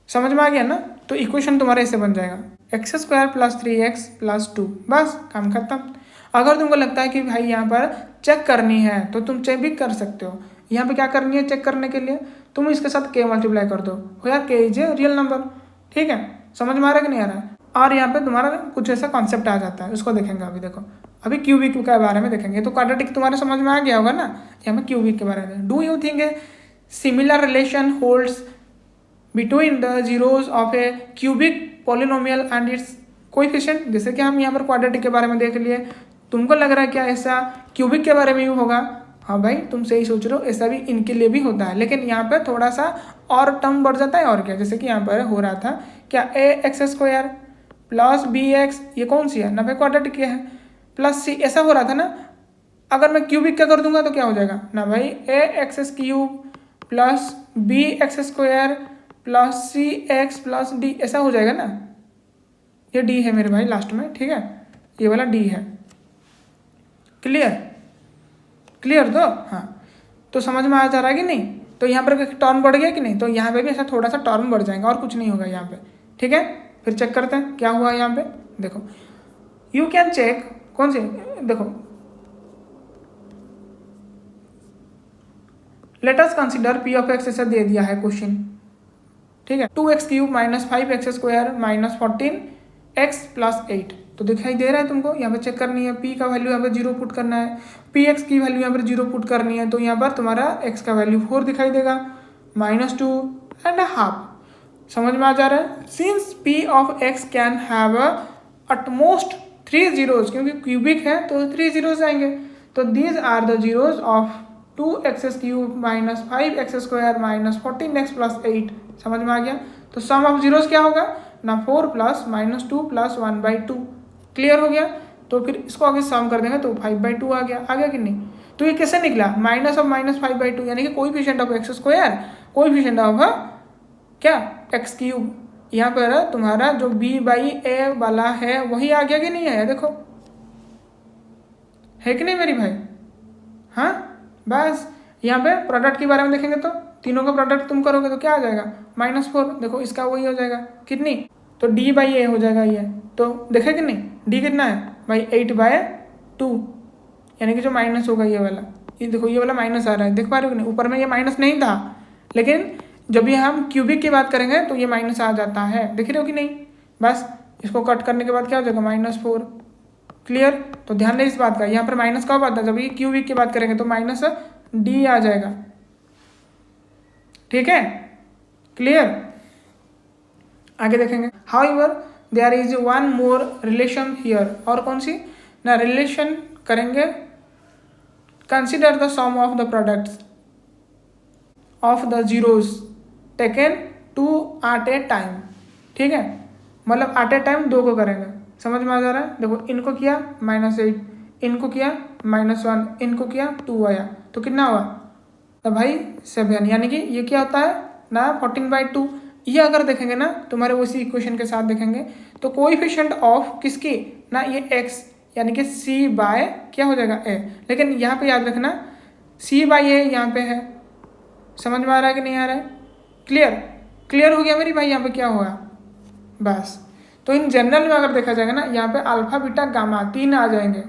समझ में आ गया ना? तो इक्वेशन तुम्हारा ऐसे बन जाएगा x² + 3x + 2, बस काम खत्म। अगर तुमको लगता है कि भाई यहाँ पर चेक करनी है तो तुम चेक भी कर सकते हो। यहाँ पे क्या करनी है चेक करने के लिए? तुम इसके साथ k मल्टीप्लाई कर दो, हो यार k is a real number. ठीक है, समझ में आ रहा है कि नहीं आ रहा है? और यहाँ पे तुम्हारा कुछ ऐसा कॉन्सेप्ट आ जाता है, उसको देखेंगे अभी। देखो अभी क्यूबिक के बारे में देखेंगे। तो क्वाड्रेटिक तुम्हारे समझ में आ गया होगा ना। यहाँ पे क्यूबिक के बारे में, do you think a similar relation holds between the zeros of a cubic polynomial and its coefficient? जैसे कि हम यहाँ पर क्वाड्रेटिक के बारे में देख लिए, तुमको लग रहा है क्या ऐसा क्यूबिक के बारे में भी होगा? हाँ भाई तुम सही सोच रहे हो, ऐसा भी इनके लिए भी होता है, लेकिन यहाँ पे थोड़ा सा और टर्म बढ़ जाता है। और क्या, जैसे कि यहाँ पर हो रहा था क्या ax² + bx, ये कौन सी है ना भाई? क्वाड्रेटिक है, प्लस c, ऐसा हो रहा था ना। अगर मैं क्यूबिक का कर दूंगा तो क्या हो जाएगा ना भाई? ax³ + bx² + cx + d, ऐसा हो जाएगा ना। ये d है मेरे भाई लास्ट में, ठीक है, ये वाला d है। क्लियर? क्लियर तो हाँ, तो समझ में आ जा रहा है कि नहीं? तो यहाँ पर टर्म बढ़ गया कि नहीं? तो यहाँ पे भी ऐसा थोड़ा सा टर्म बढ़ जाएगा और कुछ नहीं होगा यहाँ पे। ठीक है, फिर चेक करते हैं क्या हुआ यहाँ पे। देखो यू कैन चेक, कौन से, देखो let us consider p of x ऐसा दे दिया है क्वेश्चन। ठीक है, 2x³ - 5x² - 14x + 8, तो दिखाई दे रहा है तुमको। यहाँ पे चेक करनी है, p का वैल्यू यहाँ पे 0 पुट करना है, px की वैल्यू यहाँ पर 0 पुट करनी है। तो यहाँ पर तुम्हारा x का वैल्यू 4 दिखाई देगा, -2.5। समझ में आ जा रहा है? Since p of x can have at most 3 zeros, क्योंकि क्यूबिक है तो 3 zeros आएंगे। तो दीज are the zeros of 2x³ - 5x² - 14x + 8। समझ में आ गया? तो सम ऑफ जीरोस क्या होगा ना? 4 + -2 + 1/2। क्लियर हो गया? तो फिर इसको आगे सम कर देंगे तो 5/2 आ गया। आ गया कि नहीं? तो ये कैसे निकला? -5/2, यानी कि coefficient of x², coefficient of क्या x³। यहाँ पर तुम्हारा जो b/a वाला है वही आ गया कि नहीं आया? देखो है कि नहीं मेरी भाई? हाँ, बस यहाँ पे प्रोडक्ट के बारे में देखेंगे तो तीनों का प्रोडक्ट तुम करोगे तो क्या आ जाएगा? -4। देखो इसका वही हो जाएगा, कितनी? तो d/a हो जाएगा ये। तो देखे कि नहीं d कितना है भाई? 8/2, यानी कि जो माइनस होगा ये वाला, ये देखो ये वाला माइनस आ रहा है, देख पा रहे हो कि नहीं? ऊपर में ये माइनस नहीं था, लेकिन जब ये हम क्यूबिक की बात करेंगे तो ये माइनस आ जाता है। देख रहे हो कि नहीं? बस इसको कट करने के बाद क्या हो जाएगा? -4। क्लियर? तो ध्यान दें इस बात का, यहाँ पर माइनस कब आता है? जब ये क्यूबिक की बात करेंगे तो -d आ जाएगा। ठीक है, क्लियर? आगे देखेंगे। However there is one more relation here, और कौन सी ना रिलेशन करेंगे? Consider the sum of the products of the zeros taken 2 at a time. ठीक है, मतलब एट ए टाइम 2 को करेंगे। समझ में आ जा रहा है? देखो इनको किया -8, इनको किया -1, इनको किया 2 आया, तो कितना हुआ? तो भाई 7, यानी कि ये क्या होता है ना 14/2। ये अगर देखेंगे ना तुम्हारे उसी इक्वेशन के साथ देखेंगे तो कोएफिशिएंट ऑफ किसकी ना ये x, यानी कि c/, क्या हो जाएगा a। लेकिन यहाँ पे याद रखना c/a यहाँ पे है। समझ में आ रहा है कि नहीं आ रहा है? क्लियर? क्लियर हो गया मेरी भाई? यहाँ पे क्या होगा बस। तो इन जनरल में अगर देखा जाएगा ना यहाँ पे अल्फा बीटा गामा 3 आ जाएंगे।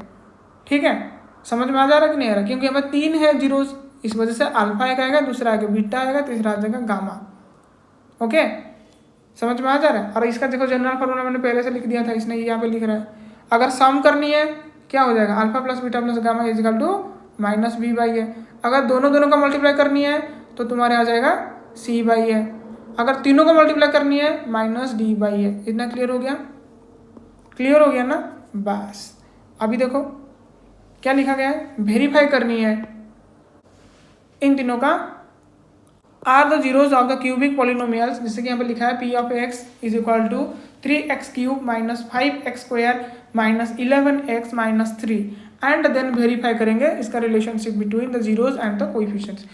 ठीक है, समझ में आ जा रहा है कि नहीं आ रहा? क्योंकि यहाँ पे 3 है जीरोस, इस वजह से अल्फा एक आएगा, दूसरा आएगा बीटा आएगा, तीसरा आ जाएगा गामा। ओके, समझ में आ जा रहा है? और इसका देखो जनरल फॉर्मूला मैंने पहले से लिख दिया था, इसने यहाँ पे लिख रहा है। अगर सम करनी है क्या हो जाएगा, alpha plus beta plus gamma is equal to minus B by A. अगर दोनों दोनों का मल्टीप्लाई करनी है तो तुम्हारे आ जाएगा सी बाई ए। अगर तीनों को मल्टीप्लाई करनी है माइनस डी बाई ए। इतना क्लियर हो गया, क्लियर हो गया ना। बस अभी देखो क्या लिखा गया है, वेरीफाई करनी है इन तीनों का are the zeros of the cubic polynomials, जैसे कि यहाँ पे लिखा है p of x is equal to 3x cube minus 5x square minus 11x minus 3 and then verify करेंगे इसका relationship between the zeros and the coefficients.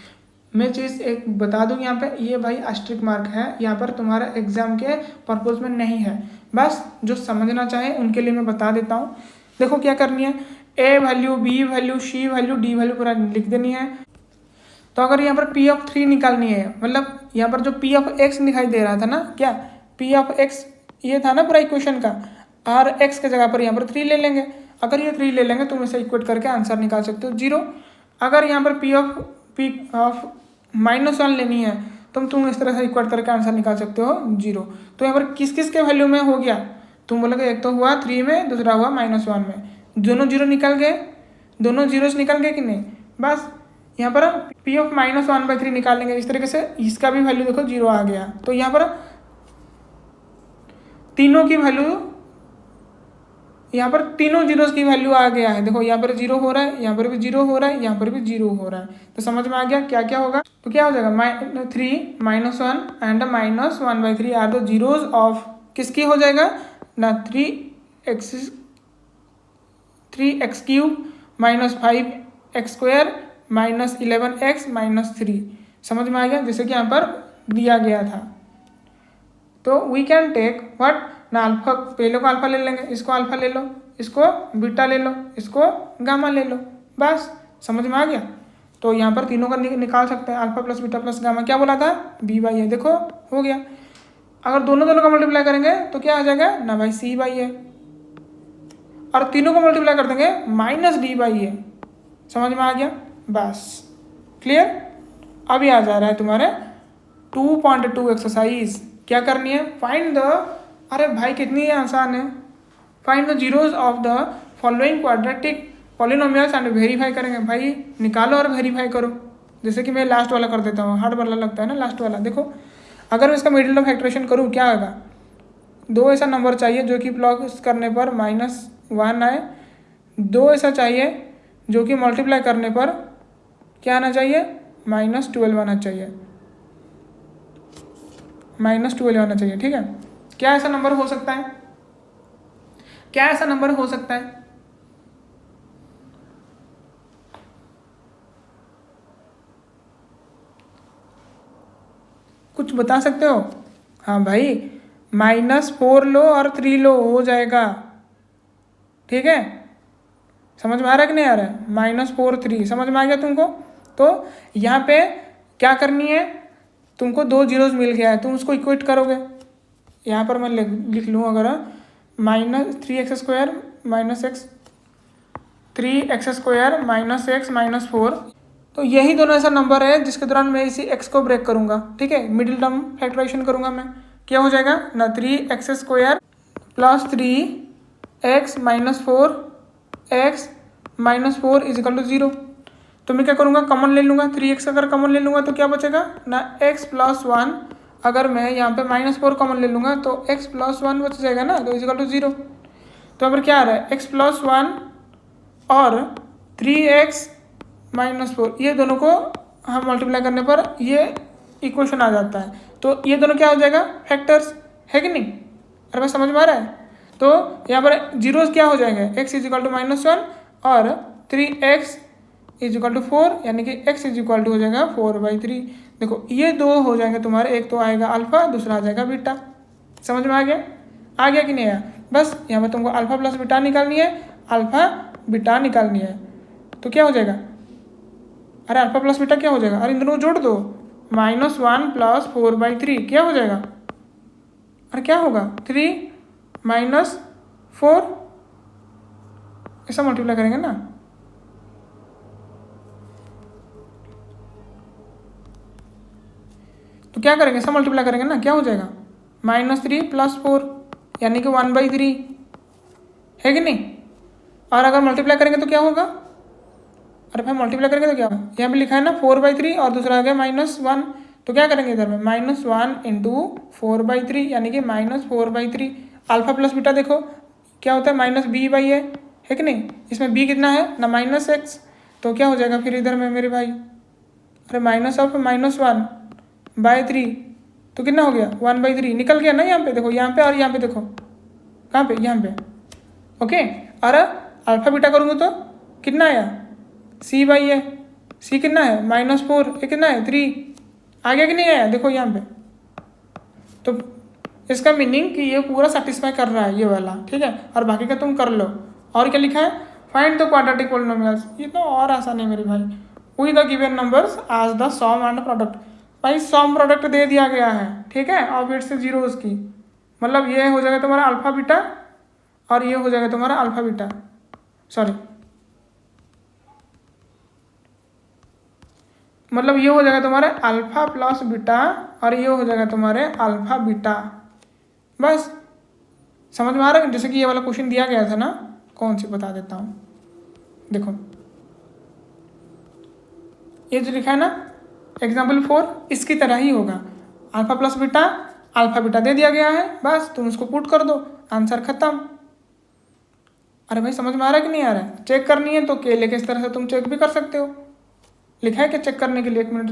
मैं चीज़ एक बता दूं यहाँ पे, ये भाई अस्ट्रिक मार्क है, यहाँ पर तुम्हारा एग्जाम के पर्पज में नहीं है, बस जो समझना चाहे उनके लिए मैं बता देता हूँ। देखो क्या करनी है, ए वैल्यू, बी वैल्यू, सी वैल्यू, डी वैल्यू पूरा लिख देनी है। तो अगर यहाँ पर पी ऑफ 3 निकालनी है, मतलब यहाँ पर जो पी ऑफ एक्स दिखाई दे रहा था ना, क्या पी ऑफ एक्स ये था ना पूरा इक्वेशन का, और एक्स के जगह पर यहाँ पर 3 ले लेंगे। अगर ये 3 ले लेंगे तुम इसे इक्वेट करके आंसर निकाल सकते हो 0। अगर यहाँ पर पी ऑफ -1 लेनी है तो तुम इस तरह से इक्वेट करके आंसर निकाल सकते हो 0। तो यहाँ पर किस किस के वैल्यू में हो गया, तुम बोलोगे एक तो हुआ 3 में, दूसरा हुआ -1 में, दोनों जीरो निकल गए, दोनों जीरोस निकल गए कि नहीं। बस यहाँ पर पी ऑफ -1/3 निकाल लेंगे इस तरीके से, इसका भी वैल्यू देखो 0 आ गया। तो यहाँ पर तीनों की वैल्यू, यहाँ पर तीनों जीरोस की वैल्यू आ गया है। देखो यहाँ पर 0 हो रहा है, यहाँ पर भी 0 हो रहा है, यहाँ पर भी 0 हो रहा है। तो समझ में आ गया क्या क्या होगा। तो क्या हो जाएगा, 3 -1 and -1/3 are the zeros of किसकी हो जाएगा ना, 3x cube minus 5x square minus 11x minus 3। समझ में आ गया, जैसे कि यहाँ पर दिया गया था। तो वी कैन टेक व्हाट ना, अल्फा, पहले को अल्फा ले लेंगे, इसको अल्फा ले लो, इसको बीटा ले लो, इसको गामा ले लो, बस समझ में आ गया। तो यहाँ पर तीनों का निकाल सकते हैं, alpha plus beta plus gamma, क्या बोला था बी बाई ए, देखो हो गया। अगर दोनों दोनों का मल्टीप्लाई करेंगे तो क्या आ जाएगा ना भाई सी बाई ए, और तीनों को मल्टीप्लाई कर देंगे माइनस डी बाई ए। समझ में आ गया, बस क्लियर। अभी आ जा रहा है तुम्हारे 2.2 एक्सरसाइज, क्या करनी है, फाइंड द, अरे भाई कितनी आसान है, find the zeros of the following quadratic polynomials and verify करेंगे। भाई निकालो और वेरीफाई करो। जैसे कि मैं लास्ट वाला कर देता हूँ, हार्ड वाला लगता है ना लास्ट वाला। देखो अगर मैं इसका मिडिल टर्म फैक्टरेशन करूँ क्या होगा, 2 ऐसा नंबर चाहिए जो कि प्लस करने पर -1 आए, 2 ऐसा चाहिए जो कि मल्टीप्लाई करने पर क्या आना चाहिए, -12 आना चाहिए, -12 आना चाहिए। ठीक है, क्या ऐसा नंबर हो सकता है, क्या ऐसा नंबर हो सकता है, कुछ बता सकते हो। हाँ भाई, -4 लो और 3 लो हो जाएगा। ठीक है, समझ में आ रहा है कि नहीं आ रहा है, -4 3 समझ में आ गया तुमको। तो यहाँ पे क्या करनी है, तुमको 2 जीरोस मिल गया है, तुम उसको इक्वेट करोगे। यहाँ पर मैं लिख लूँ अगर -3x square minus x, 3x square minus x minus 4, तो यही दोनों ऐसा नंबर है जिसके दौरान मैं इसी x को ब्रेक करूँगा। ठीक है, मिडिल टर्म फैक्टराइजेशन करूँगा मैं, क्या हो जाएगा ना, 3x square plus 3x minus 4x minus 4 is equal to 0। तो मैं क्या करूँगा, कॉमन ले लूँगा, 3x अगर कॉमन ले लूँगा तो क्या बचेगा ना, x प्लस 1, अगर मैं यहाँ पे -4 कॉमन ले लूँगा तो x प्लस 1 बच जाएगा ना, तो इज इक्वल टू 0। तो यहाँ पर क्या आ रहा है, x प्लस 1 और 3x माइनस 4, ये दोनों को हम मल्टीप्लाई करने पर ये इक्वेशन आ जाता है। तो ये दोनों क्या हो जाएगा, फैक्टर्स, है कि नहीं। अरे भाई समझ में आ रहा है। तो यहाँ पर जीरोस क्या हो जाएंगे, x इज इक्वल टू -1 और 3x इज इक्वल टू 4, यानी कि x इज इक्वल टू हो जाएगा 4/3। देखो ये 2 हो जाएंगे तुम्हारे, एक तो आएगा अल्फा, दूसरा आ जाएगा बीटा। समझ में आ गया, आ गया कि नहीं आया। बस यहाँ पर तुमको अल्फा प्लस बीटा निकालनी है, अल्फा बीटा निकालनी है। तो क्या हो जाएगा, अरे अल्फा प्लस बीटा क्या हो जाएगा, अरे इन दोनों को जोड़ दो, -1 प्लस 4/3 क्या हो जाएगा, अरे क्या होगा 3 माइनस 4, ऐसा मल्टीप्लाई करेंगे ना। तो क्या करेंगे, ऐसा मल्टीप्लाई करेंगे ना, क्या हो जाएगा -3 प्लस 4, यानी कि 1/3, है कि नहीं। और अगर मल्टीप्लाई करेंगे तो क्या होगा, अरे भाई मल्टीप्लाई करेंगे तो क्या होगा, यहाँ पे लिखा है ना 4/3 और दूसरा आ गया -1, तो क्या करेंगे इधर में -1 × 4/3 यानी कि -4/3। अल्फा प्लस बीटा देखो क्या होता है -b/a है कि नहीं, इसमें b कितना है ना -x, तो क्या हो जाएगा फिर इधर में मेरे भाई, अरे -1/3 तो कितना हो गया 1/3 निकल गया ना यहाँ पे देखो, यहाँ पे और यहाँ पे देखो, कहाँ पे यहाँ पे, ओके। और अल्फा बीटा करूँगा तो कितना आया c/a, c कितना है -4, ये कितना है 3, आ गया कि नहीं आया देखो यहाँ पे। तो इसका मीनिंग कि ये पूरा सेटिस्फाई कर रहा है ये वाला, ठीक है। और बाकी का तुम कर लो। और क्या लिखा है, फाइंड द क्वाड्रेटिक पॉलिनोमियल्स, ये तो और आसान है मेरे भाई, विद द गिवन नंबर्स आज द सम एंड प्रोडक्ट। भाई सम प्रोडक्ट दे दिया गया है, ठीक है, और फिर से जीरो उसकी, मतलब ये हो जाएगा तुम्हारा अल्फा बीटा और ये हो जाएगा तुम्हारा अल्फा बीटा, सॉरी मतलब ये हो जाएगा तुम्हारे अल्फा प्लस बीटा और ये हो जाएगा तुम्हारे अल्फा बीटा। बस समझ में आ रहा है। जैसे कि ये वाला क्वेश्चन दिया गया था ना, कौन सी बता देता हूँ, देखो ये जो लिखा है ना एग्जाम्पल 4, इसकी तरह ही होगा, alpha plus beta, alpha beta दे दिया गया है, बस तुम उसको पुट कर दो, आंसर खत्म। अरे भाई समझ में आ रहा है कि नहीं आ रहा है, चेक करनी है तो केले के इस तरह से तुम चेक भी कर सकते हो, लिखा है क्या चेक करने के लिए, 1 मिनट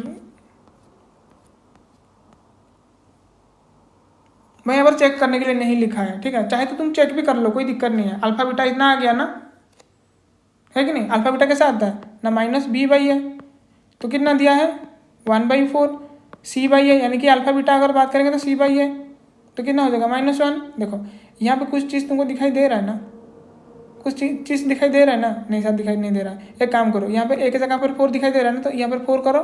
मैं यहाँ पर चेक करने के लिए नहीं लिखा है, ठीक है, चाहे तो तुम चेक भी कर लो, कोई दिक्कत नहीं है। अल्फा बीटा इतना आ गया ना, है कि नहीं, अल्फा बीटा कैसे आता है ना -b/a, तो कितना दिया है 1/4, c/a यानी कि अल्फा बीटा अगर बात करेंगे तो c/a, तो कितना हो जाएगा -1। देखो यहाँ पे कुछ चीज़ तुमको दिखाई दे रहा है ना, कुछ चीज़ दिखाई दे रहा है ना, नहीं साहब दिखाई नहीं दे रहा है, एक काम करो, यहाँ पे एक जगह पर 4 दिखाई दे रहा है ना, तो यहाँ पर 4 करो,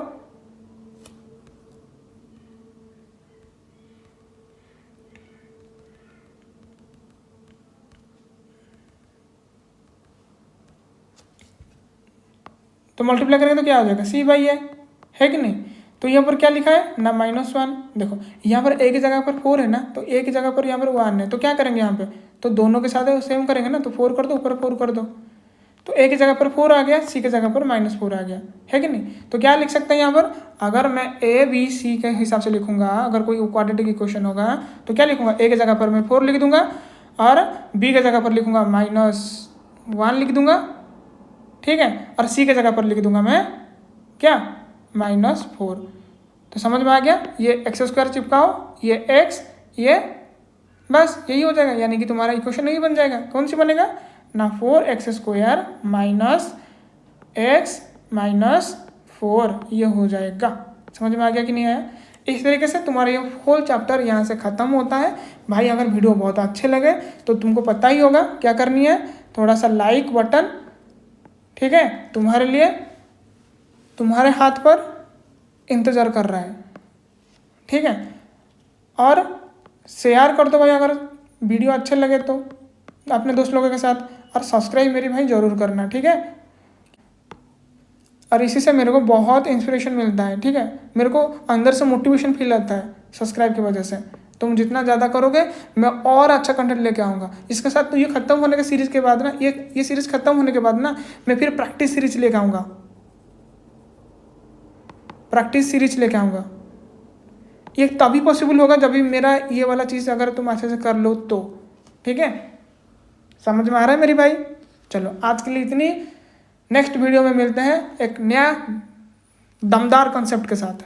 तो मल्टीप्लाई करेंगे तो क्या हो जाएगा c/a, है कि नहीं। तो यहाँ पर क्या लिखा है ना -1, देखो यहाँ पर एक जगह पर 4 है ना, तो एक जगह पर यहाँ पर 1 है, तो क्या करेंगे यहाँ पे, तो दोनों के साथ सेम करेंगे ना, तो 4 कर दो, ऊपर 4 कर दो, तो एक जगह पर 4 आ गया, सी की जगह पर -4 आ गया, है कि नहीं। तो क्या लिख सकते हैं यहाँ पर, अगर मैं a b c के हिसाब से लिखूंगा, अगर कोई क्वाड्रेटिक इक्वेशन होगा तो क्या लिखूंगा, a की जगह पर मैं 4 लिख दूंगा और b की जगह पर लिखूंगा -1 लिख दूंगा, ठीक है, और c की जगह पर लिख दूंगा मैं क्या -4। तो समझ में आ गया, ये x² चिपकाओ, ये x, ये बस यही हो जाएगा, यानी कि तुम्हारा इक्वेशन नहीं बन जाएगा, कौन सी बनेगा ना 4x² x -4, ये हो जाएगा। समझ में आ गया कि नहीं आया। इस तरीके से तुम्हारा ये होल चैप्टर यहाँ से ख़त्म होता है। भाई अगर वीडियो बहुत अच्छे लगे तो तुमको पता ही होगा क्या करनी है, थोड़ा सा लाइक बटन, ठीक है, तुम्हारे लिए तुम्हारे हाथ पर इंतज़ार कर रहा है, ठीक है, और शेयर कर दो भाई अगर वीडियो अच्छे लगे तो अपने दोस्त लोगों के साथ, और सब्सक्राइब मेरी भाई ज़रूर करना, ठीक है। और इसी से मेरे को बहुत इंस्पिरेशन मिलता है, ठीक है, मेरे को अंदर से मोटिवेशन फील आता है सब्सक्राइब की वजह से। तुम जितना ज़्यादा करोगे मैं और अच्छा कंटेंट लेके आऊँगा। इसके साथ तो ये खत्म होने के सीरीज़ के बाद ना, ये सीरीज़ खत्म होने के बाद ना मैं फिर प्रैक्टिस सीरीज लेके आऊँगा, प्रैक्टिस सीरीज लेके आऊँगा। ये तभी पॉसिबल होगा जब भी मेरा ये वाला चीज़ अगर तुम अच्छे से कर लो तो, ठीक है। समझ में आ रहा है मेरी भाई। चलो आज के लिए इतनी, नेक्स्ट वीडियो में मिलते हैं एक नया दमदार कॉन्सेप्ट के साथ।